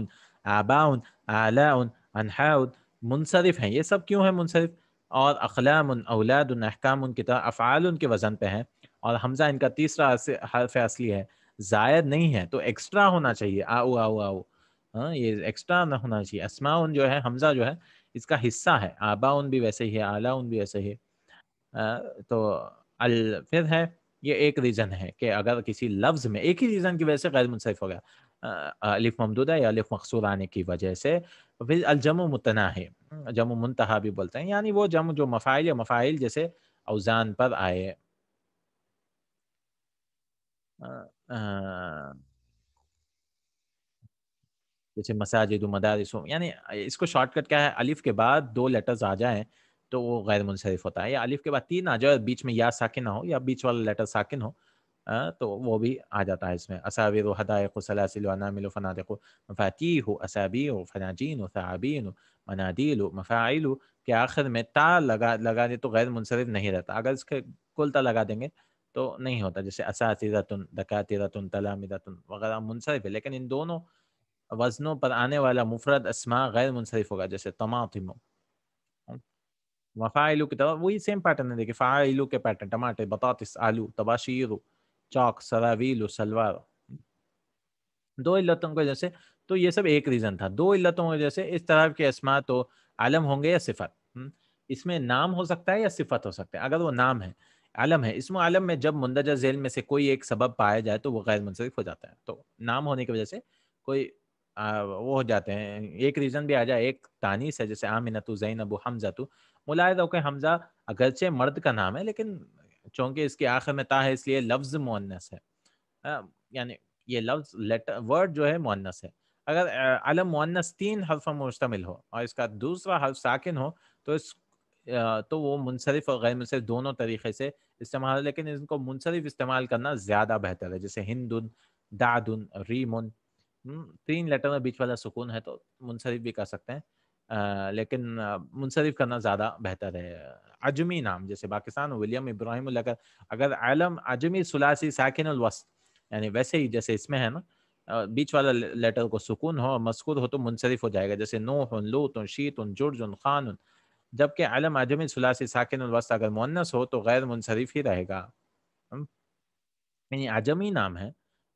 آباء، آلاء، انحاء منصرف ہیں. یہ سب کیوں ہیں منصرف؟ اور اقلام، اولاد، احکام کتاب افعال کے وزن پہ ہیں، اور حمزہ ان کا تیسرا حرف اصلی ہے، زائد نہیں ہے، تو ایکسٹرا ہونا چاہیے. آؤ آؤ آؤ، ہاں یہ ایکسٹرا نہ ہونا چاہیے. اسماء جو ہے حمزہ جو ہے اس کا حصہ ہے، آباء بھی ویسے ہی ہے، آلاء بھی ویسے ہی. تو پھر ہے یہ ایک ریزن ہے کہ اگر کسی لفظ میں ایک ہی ریزن کی وجہ سے غیر منصرف ہو گیا، الف ممدودہ یا الف مقصور آنے کی وجہ سے، پھر الجمع متناہی، جمع منتہا بھی بولتے ہیں، یعنی وہ جمع جو مفاعل یا مفاعل جیسے اوزان پر آئے. جیسے مساجد و مدارس ہو، یعنی اس کو شارٹ کٹ کیا ہے، الف کے بعد 2 لیٹرز آ جائیں تو وہ غیر منصرف ہوتا ہے، یا الف کے بعد 3 آ جائے بیچ میں یا ساکن نہ ہو یا بیچ والا لیٹر ساکن ہو، تو وہ بھی آ جاتا ہے اس میں. اساور و حدائق و سلاسل و انامل و فنادق و مفاتیح و اسابیع و فناجین و ثعابین و منادیل و مفاعل کے آخر میں تا لگا دے تو غیر منصرف نہیں رہتا. اگر اس کے کلتا لگا دیں گے تو نہیں ہوتا، جیسے اساتذۃ، دکاترۃ، تلامذۃ وغیرہ منصرف ہے، لیکن ان دونوں وزنوں پر آنے والا مفرد اسماء غیر منصرف ہوگا، جیسے طماطم. مفاعلو کی طرح وہی سیم پیٹرن ہے، دیکھیں فاعلو کے پیٹرن: ٹماٹر، بطاطس، آلو، تباشیر، چاک، سراویل، سلوار. 2 علتوں کی وجہ سے، تو یہ سب ایک ریزن تھا. 2 علتوں کی وجہ سے اس طرح کے اسماء تو علم ہوں گے یا صفت. اس میں نام ہو سکتا ہے یا صفت ہو سکتا ہے. اگر وہ نام ہے، علم ہے، اسم علم میں جب مندرجہ ذیل میں سے کوئی ایک سبب پایا جائے تو وہ غیر منصرف ہو جاتا ہے. تو نام ہونے کی وجہ سے کوئی وہ ہو جاتے ہیں. ایک ریزن بھی آ جائے، ایک تانیث ہے جیسے آمنۃ، زینب، حمزہ. ملاحظہ ہو کہ حمزہ اگرچہ مرد کا نام ہے لیکن چونکہ اس کے آخر میں تا ہے اس لیے لفظ مؤنث ہے، یعنی یہ لفظ ورڈ جو ہے مؤنث ہے. اگر علم مؤنث 3 حرف مشتمل ہو اور اس کا دوسرا حرف ساکن ہو تو تو وہ منصرف اور غیر منصرف دونوں طریقے سے استعمال ہے، لیکن ان کو منصرف استعمال کرنا زیادہ بہتر ہے. جیسے ہندن، دعدن، ریمن. 3 لیٹر میں بیچ والا سکون ہے تو منصرف بھی کر سکتے ہیں، لیکن منصرف کرنا زیادہ بہتر ہے. عجمی نام جیسے پاکستان، ولیم، ابراہیم، اگر علم عجمی ثلاثی ساکن الوسط، یعنی ویسے ہی جیسے اس میں ہے نا بیچ والا لیٹر کو سکون ہو اور مسکون ہو تو منصرف ہو جائے گا، جیسے نوح، لوط، شیت، جرج، خان. جبکہ علم اعجمی ثلاثی ساکن الوسط اگر مؤنث ہو تو غیر منصرف ہی رہے گا. یعنی اعجمی نام ہے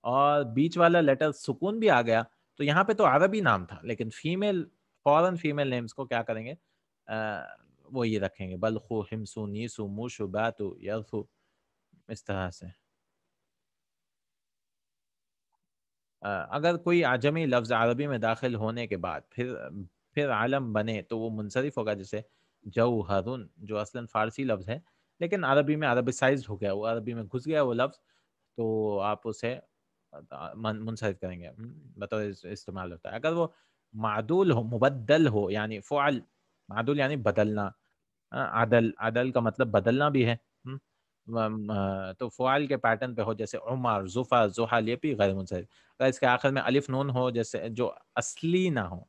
اور بیچ والا لیٹر سکون بھی آ گیا تو یہاں پہ تو عربی نام تھا، لیکن فیمیل فورن فیمیل نیمز کو کیا کریں گے، وہ یہ رکھیں گے، بلخو، ہمسو، نیسو، موشو، باتو، یرفو، اس طرح سے. اگر کوئی اعجمی لفظ عربی میں داخل ہونے کے بعد پھر عالم بنے تو وہ منصرف ہوگا، جیسے جوہرن جو اصلاً فارسی لفظ ہے لیکن عربی میں عربیسائزڈ ہو گیا، وہ عربی میں گھس گیا وہ لفظ، تو آپ اسے منصرف کریں گے، بطور استعمال ہوتا ہے. اگر وہ معدول ہو، مبدل ہو، یعنی فعل، معدول یعنی بدلنا، عدل، عدل کا مطلب بدلنا بھی ہے، تو فعال کے پیٹرن پہ ہو، جیسے عمر، ظفر، زحل، یہ بھی غیر منصرف. اگر اس کے آخر میں الف نون ہو جیسے جو اصلی نہ ہو،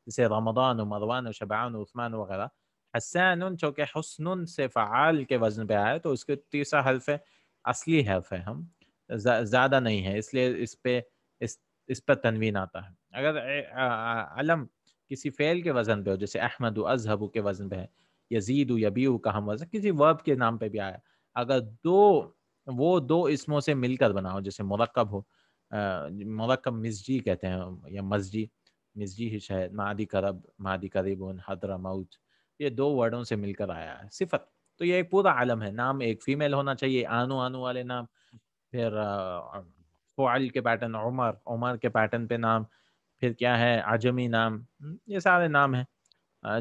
جیسے رمضان و مروان و شبعان و عثمان وغیرہ. حسان چونکہ حسن سے فعال کے وزن پہ آئے تو اس کے تیسرا حرف ہے، اصلی حرف ہے، ہم زیادہ نہیں ہے، اس لیے اس پر تنوین آتا ہے. اگر علم کسی فعل کے وزن پہ ہو، جیسے احمد و اذهب کے وزن پہ ہے، یزید و یبیع کا ہم وزن کسی ورب کے نام پہ بھی آیا، اگر وہ دو اسموں سے مل کر بنا ہو، جیسے مرکب ہو، مرکب مزجی کہتے ہیں یا مزجی، مزجی ہی شاید، مادی کرب، مادی قریبون، حضر موت، یہ دو ورڈوں سے مل کر آیا ہے صفت. تو یہ ایک پورا عالم ہے. نام ایک فیمیل ہونا چاہیے، آنو والے نام، پھر فعل کے پیٹرن، عمر، عمر کے پیٹرن پہ نام، پھر کیا ہے عجمی نام، یہ سارے نام ہیں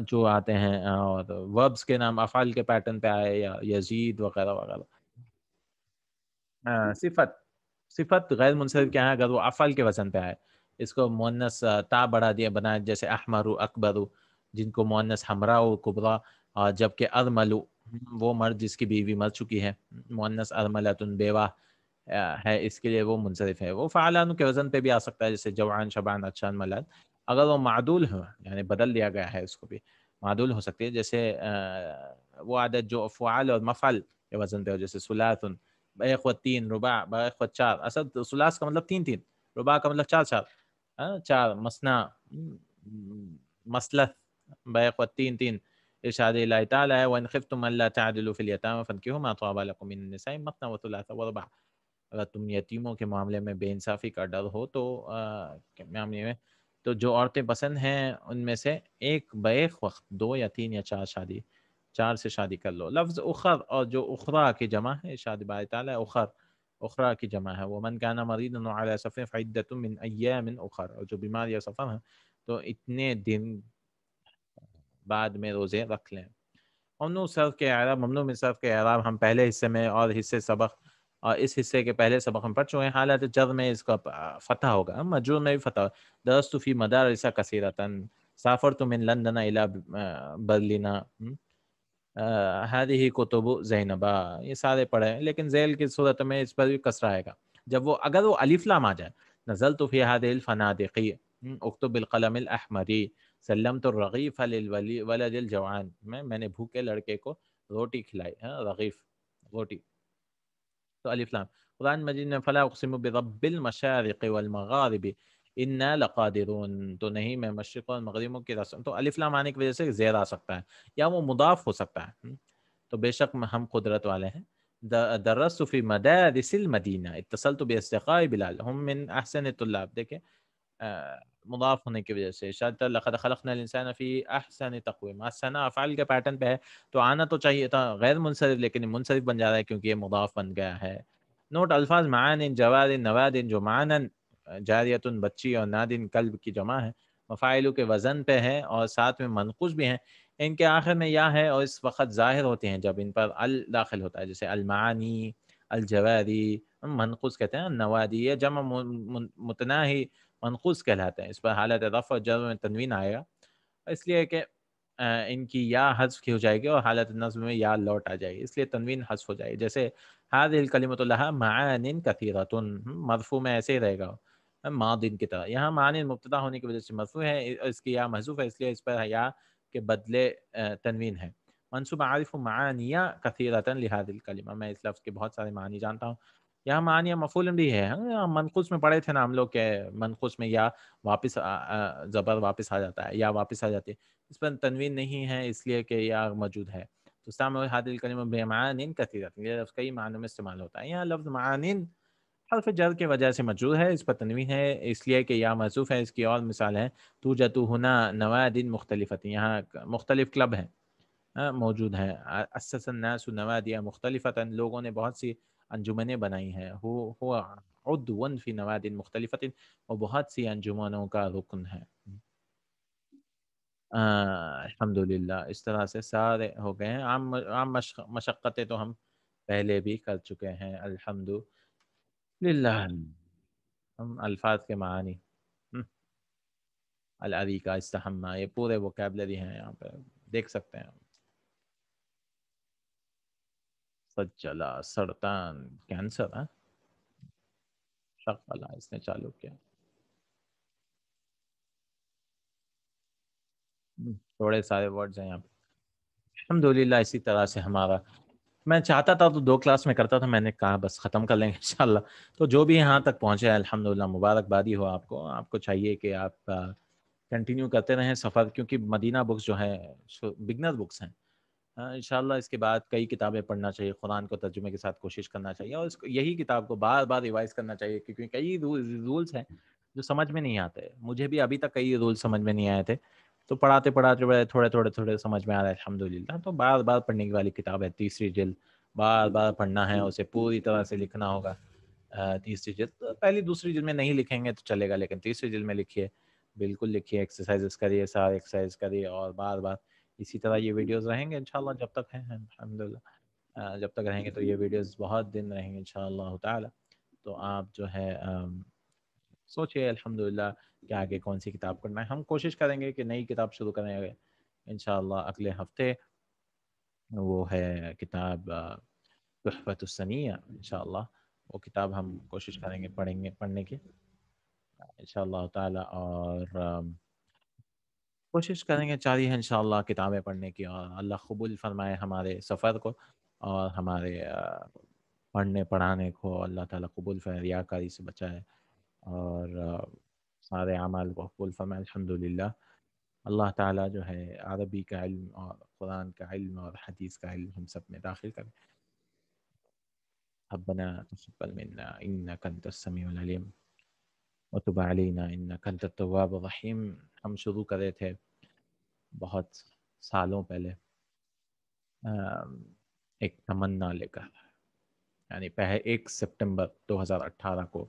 جو آتے ہیں، اور وربس کے نام افعال کے پیٹرن پہ آئے، یا یزید وغیرہ وغیرہ. صفت، صفت غیر منصرف کیا ہے، اگر وہ افعال کے وزن پہ آئے، اس کو مؤنث تا بڑھا دیا بنایا، جیسے احمر، اکبر، جن کو مؤنث حمراء و کبرا، جبکہ ارملو وہ مرد جس کی بیوی مر چکی ہے، مؤنث ارملتن بیوہ ہے، اس کے لیے وہ منصرف ہے. وہ فعلان کے وزن پہ بھی آ سکتا ہے، جیسے جوعان، شبعان، اچھان، ملاد. اگر وہ معدول ہو، یعنی بدل دیا گیا ہے، اس کو بھی معدول ہو سکتی ہے، جیسے وہ عادت جو فعال اور مفعل کے وزن پہ ہو، جیسے ثلاثن، بیق و تین، رباع، بیق و چار. اصل ثلاث کا مطلب تین تین، رباع کا مطلب چار چار، چار، مسنا، مسلث، بیق و تین تین. ارشاد اللہ تعالیٰ ہے وَإِنْ خِفْتُمْ أَلَّا تَعْدِلُوا فِي الْيَتَامَىٰ فَانكِحُوا مَا طَابَ لَكُم مِّنَ النِّسَاءِ مَثْنَىٰ وَثُلَاثَ وَرُبَاعَ. اگر تم یتیموں کے معاملے میں بے انصافی کا ڈر ہو تو معاملے میں تو جو عورتیں پسند ہیں ان میں سے ایک بیک وقت دو یا تین یا چار سے شادی کر لو. لفظ اخر اور جو اخرا کی جمع ہے، ارشاد باری تعالیٰ اخرا کی جمع ہے، وَمَنْ كَانَ مَرِيضًا وَعَلَىٰ سَفَرٍ فَعِدَّةٌ مِّنْ أَيَّامٍ أُخَرَ. اور جو بیمار یا سفر ہیں تو اتنے دن بعد میں روزے رکھ لیں. ممنوع صرف کے اعراب، ممنوع من صرف کے اعراب ہم پہلے حصے میں اور حصے سبق اور اس حصے کے پہلے سبق ہم پڑھ چکے ہیں. حالت جر میں اس کا فتح ہوگا، مجرور میں بھی فتح. درست فی مدارس کثیرۃ، سافرت من لندن الی برلن، هذه کتب زینبا. یہ سارے پڑھے ہیں، لیکن ذیل کی صورت میں اس پر بھی کسرہ آئے گا جب وہ اگر وہ الف لام آ جائے. نزلت فی هذه الفنادق، اکتب بالقلم الاحمر، سلمت الرغیف للولد الجوعان. میں نے بھوکے لڑکے کو روٹی کھلائی، رغیف روٹی. تو الف لام. قرآن مجید میں فلا اقسم برب المشارق والمغارب انا لقادرون، تو نہیں میں مشرق اور مغربوں کی رسم، تو الف لام آنے کی وجہ سے زیر آ سکتا ہے یا وہ مضاف ہو سکتا ہے. تو بے شک ہم قدرت والے ہیں. درست فی مدارس المدینہ، اتصلت باصدقاء بلال ہم من احسن الطلاب. دیکھیں مضاف ہونے کی وجہ سے. شاید لقد خلقنا الانسان فی احسن تقویم، احسن افعال کے پیٹرن پہ ہے تو آنا تو چاہیے تھا غیر منصرف، لیکن منصرف بن جا رہا ہے کیونکہ یہ مضاف بن گیا ہے. نوٹ الفاظ معان، جواد، نواد، جو معنن جاریتن بچی اور نادن کلب کی جمع ہے، مفاعلو کے وزن پہ ہے اور ساتھ میں منقوص بھی ہیں. ان کے آخر میں یا ہے اور اس وقت ظاہر ہوتے ہیں جب ان پر ال داخل ہوتا ہے، جیسے المعانی، الجواری، منقوص کہتے ہیں. نوادی یہ جمع متناہی منقوص کہلاتے ہیں، اس پر حالت رفع اور جر میں تنوین آئے گا، اس لیے کہ ان کی یا حذف کی ہو جائے گی اور حالت نصب میں یا لوٹ آ جائے گی، اس لیے تنوین حذف ہو جائے گی. جیسے هذه الکلمۃ لها معان کثیرۃ، مرفوع میں ایسے ہی رہے گا ماضٍ کی طرح. یہاں معان مبتدا ہونے کی وجہ سے مرفوع ہے، اس کی یا محذوف ہے، اس لیے اس پر یا کے بدلے تنوین ہے. منصوب عارف معانی کثیرۃ لهذه الکلمہ، میں اس لفظ کے بہت سارے معنی جانتا ہوں. یا معنی مفعول بھی ہے. منقوص میں پڑھے تھے نا ہم لوگ کہ منقوص میں یا واپس زبر واپس آ جاتا ہے یا واپس آ جاتی ہے. اس پر تنوین نہیں ہے اس لیے کہ یا موجود ہے. تو استعمال هذه الكلمة بمعان كثيرة، یہ لفظ کئی معنوں میں استعمال ہوتا ہے. یہاں لفظ معان حرف جر کی وجہ سے مجرور ہے، اس پر تنوین ہے اس لیے کہ یا محذوف ہے. اس کی اور مثال ہے توجد هنا نواد مختلفة، یہاں مختلف کلب ہیں موجود ہیں. اسس الناس نوادی مختلفة، لوگوں نے بہت سی انجمنیں بنائی ہیں. ہو عضو فی نواد مختلفة، وہ بہت سی انجمنوں کا رکن ہے. الحمدللہ اس طرح سے سارے ہو گئے ہیں. عام مشقتیں تو ہم پہلے بھی کر چکے ہیں الحمدللہ. ہم الفاظ کے معانی العریقہ استحمہ یہ پورے ووکیبلری ہیں یہاں پہ دیکھ سکتے ہیں. سجلہ سرطان کینسر ہے. شغلہ اس نے چالو کیا. تھوڑے سارے ورڈز ہیں یہاں پہ. الحمدللہ اسی طرح سے ہمارا میں چاہتا تھا تو 2 کلاس میں کرتا تھا، میں نے کہا بس ختم کر لیں گے انشاءاللہ. تو جو بھی یہاں تک پہنچے الحمدللہ مبارکبادی ہو آپ کو. آپ کو چاہیے کہ آپ کنٹینیو کرتے رہیں سفر، کیونکہ مدینہ بکس جو ہے بگنر بکس ہیں. انشاءاللہ اس کے بعد کئی کتابیں پڑھنا چاہیے. قرآن کو ترجمے کے ساتھ کوشش کرنا چاہیے اور یہی کتاب کو بار بار ریوائز کرنا چاہیے، کیونکہ کئی رولز ہیں جو سمجھ میں نہیں آتے. مجھے بھی ابھی تک کئی رولز سمجھ میں نہیں آئے تھے، تو پڑھاتے پڑھاتے تھوڑے سمجھ میں آ رہا ہے الحمدللہ. تو بار بار پڑھنے والی کتاب ہے. تیسری جلد بار بار پڑھنا ہے، اسے پوری طرح سے لکھنا ہوگا. تیسری جلد پہلی دوسری جلد میں نہیں لکھیں گے تو چلے گا، لیکن تیسری جلد میں لکھیے، بالکل لکھیے. ایکسرسائزز کریے، سارے ایکسرسائز کریے اور بار بار اسی طرح یہ ویڈیوز رہیں گے انشاءاللہ جب تک ہیں الحمدللہ. جب تک رہیں گے تو یہ ویڈیوز بہت دن رہیں گے انشاءاللہ تعالی. تو آپ جو ہے سوچئے الحمدللہ کہ آگے کون سی کتاب پڑھنا ہے. ہم کوشش کریں گے کہ نئی کتاب شروع کریں گے انشاءاللہ اگلے ہفتے. وہ ہے کتاب تحفۃ الثنیہ انشاءاللہ. وہ کتاب ہم کوشش کریں گے پڑھنے کی انشاءاللہ تعالی. اور کوشش کریں گے جاری ہے انشاءاللہ کتابیں پڑھنے کی. اور اللہ قبول فرمائے ہمارے سفر کو اور ہمارے پڑھنے پڑھانے کو. اللہ تعالیٰ قبول فرمائے، ریاکاری سے بچائے اور سارے اعمال کو قبول فرمائے الحمدللہ. اللہ تعالیٰ جو ہے عربی کا علم اور قرآن کا علم اور حدیث کا علم ہم سب میں داخل کرے. ربنا تقبل منا انك انت السميع العليم وتب علينا انك انت التواب الرحيم. ہم شروع کرے تھے بہت سالوں پہلے ایک تمنا لے کر، یعنی 1 سپٹمبر 2018 کو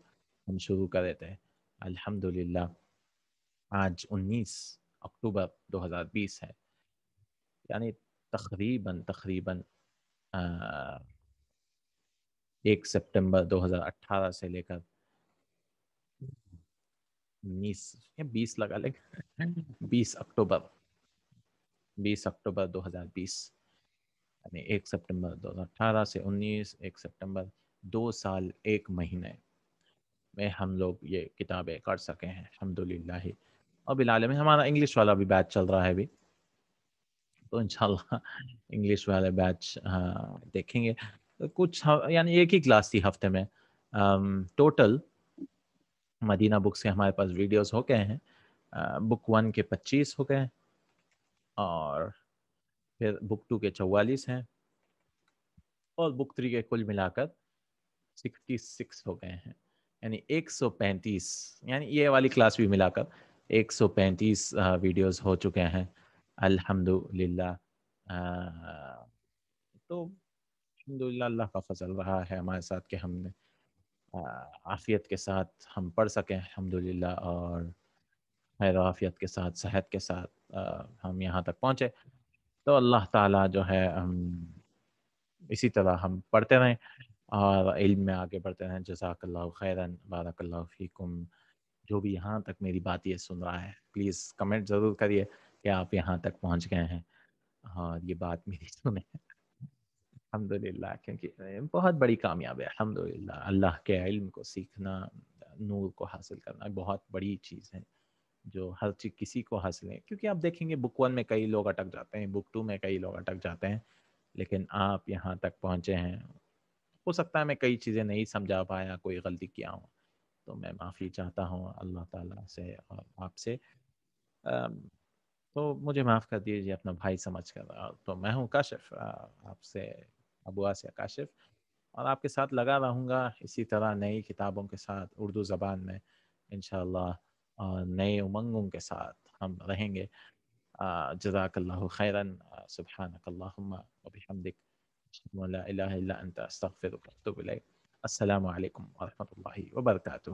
ہم شروع کرے تھے. الحمدللہ آج 19 اکتوبر 2020 ہے، یعنی تقریباً 1 سپٹمبر 2018 سے لے کر 20 لگا لیں 20 اکتوبر 20 اکتوبر 2020، یعنی 1 سپٹمبر 2018 سے 1 سپٹمبر 2 سال 1 مہینے میں ہم لوگ یہ کتابیں کر سکے ہیں الحمدللہ. اور بالعالمین ہمارا انگلش والا بھی بیچ چل رہا ہے ابھی، تو انشاءاللہ انگلش والے بیچ دیکھیں گے. کچھ یعنی ایک ہی کلاس تھی ہفتے میں. ٹوٹل مدینہ بکس کے ہمارے پاس ویڈیوز ہو گئے ہیں. بک 1 کے 25 ہو گئے اور پھر بک 2 کے 44 ہیں اور بک 3 کے کل ملا کر 66 ہو گئے ہیں، یعنی 135. یعنی یہ والی کلاس بھی ملا کر 135 ویڈیوز ہو چکے ہیں الحمدللہ. تو الحمدللہ اللہ کا فضل رہا ہے ہمارے ساتھ کہ ہم نے عافیت کے ساتھ ہم پڑھ سکیں الحمدللہ، اور خیر و عافیت کے ساتھ صحت کے ساتھ ہم یہاں تک پہنچے. تو اللہ تعالیٰ جو ہے اسی طرح ہم پڑھتے رہیں اور علم میں آگے بڑھتے رہیں. جزاک اللہ خیراً، بارک اللہ فیکم. جو بھی یہاں تک میری بات یہ سن رہا ہے پلیز کمنٹ ضرور کریے کہ آپ یہاں تک پہنچ گئے ہیں اور یہ بات میری سنیں الحمدللہ، کیونکہ بہت بڑی کامیاب ہے الحمدللہ. اللہ کے علم کو سیکھنا، نور کو حاصل کرنا بہت بڑی چیز ہے جو ہر چیز کسی کو حاصل ہے. کیونکہ آپ دیکھیں گے بک 1 میں کئی لوگ اٹک جاتے ہیں، بک 2 میں کئی لوگ اٹک جاتے ہیں، لیکن آپ یہاں تک پہنچے ہیں ہو سکتا ہے میں کئی چیزیں نہیں سمجھا پایا، کوئی غلطی کیا ہوں، تو میں معافی چاہتا ہوں اللہ تعالیٰ سے اور آپ سے. تو مجھے معاف کر دیجیے اپنا بھائی سمجھ کر. تو میں ہوں کاشف، آپ سے ابو آسیہ کاشف، اور آپ کے ساتھ لگا رہوں گا اسی طرح نئی کتابوں کے ساتھ اردو زبان میں انشاءاللہ، اور نئے امنگوں کے ساتھ ہم رہیں گے. جزاک اللہ خیراً. سبحانک اللہم و بحمدک، اشہد ان لا الہ الا انت، استغفرک و اتوب الیک. السلام علیکم ورحمۃ اللہ وبرکاتہ.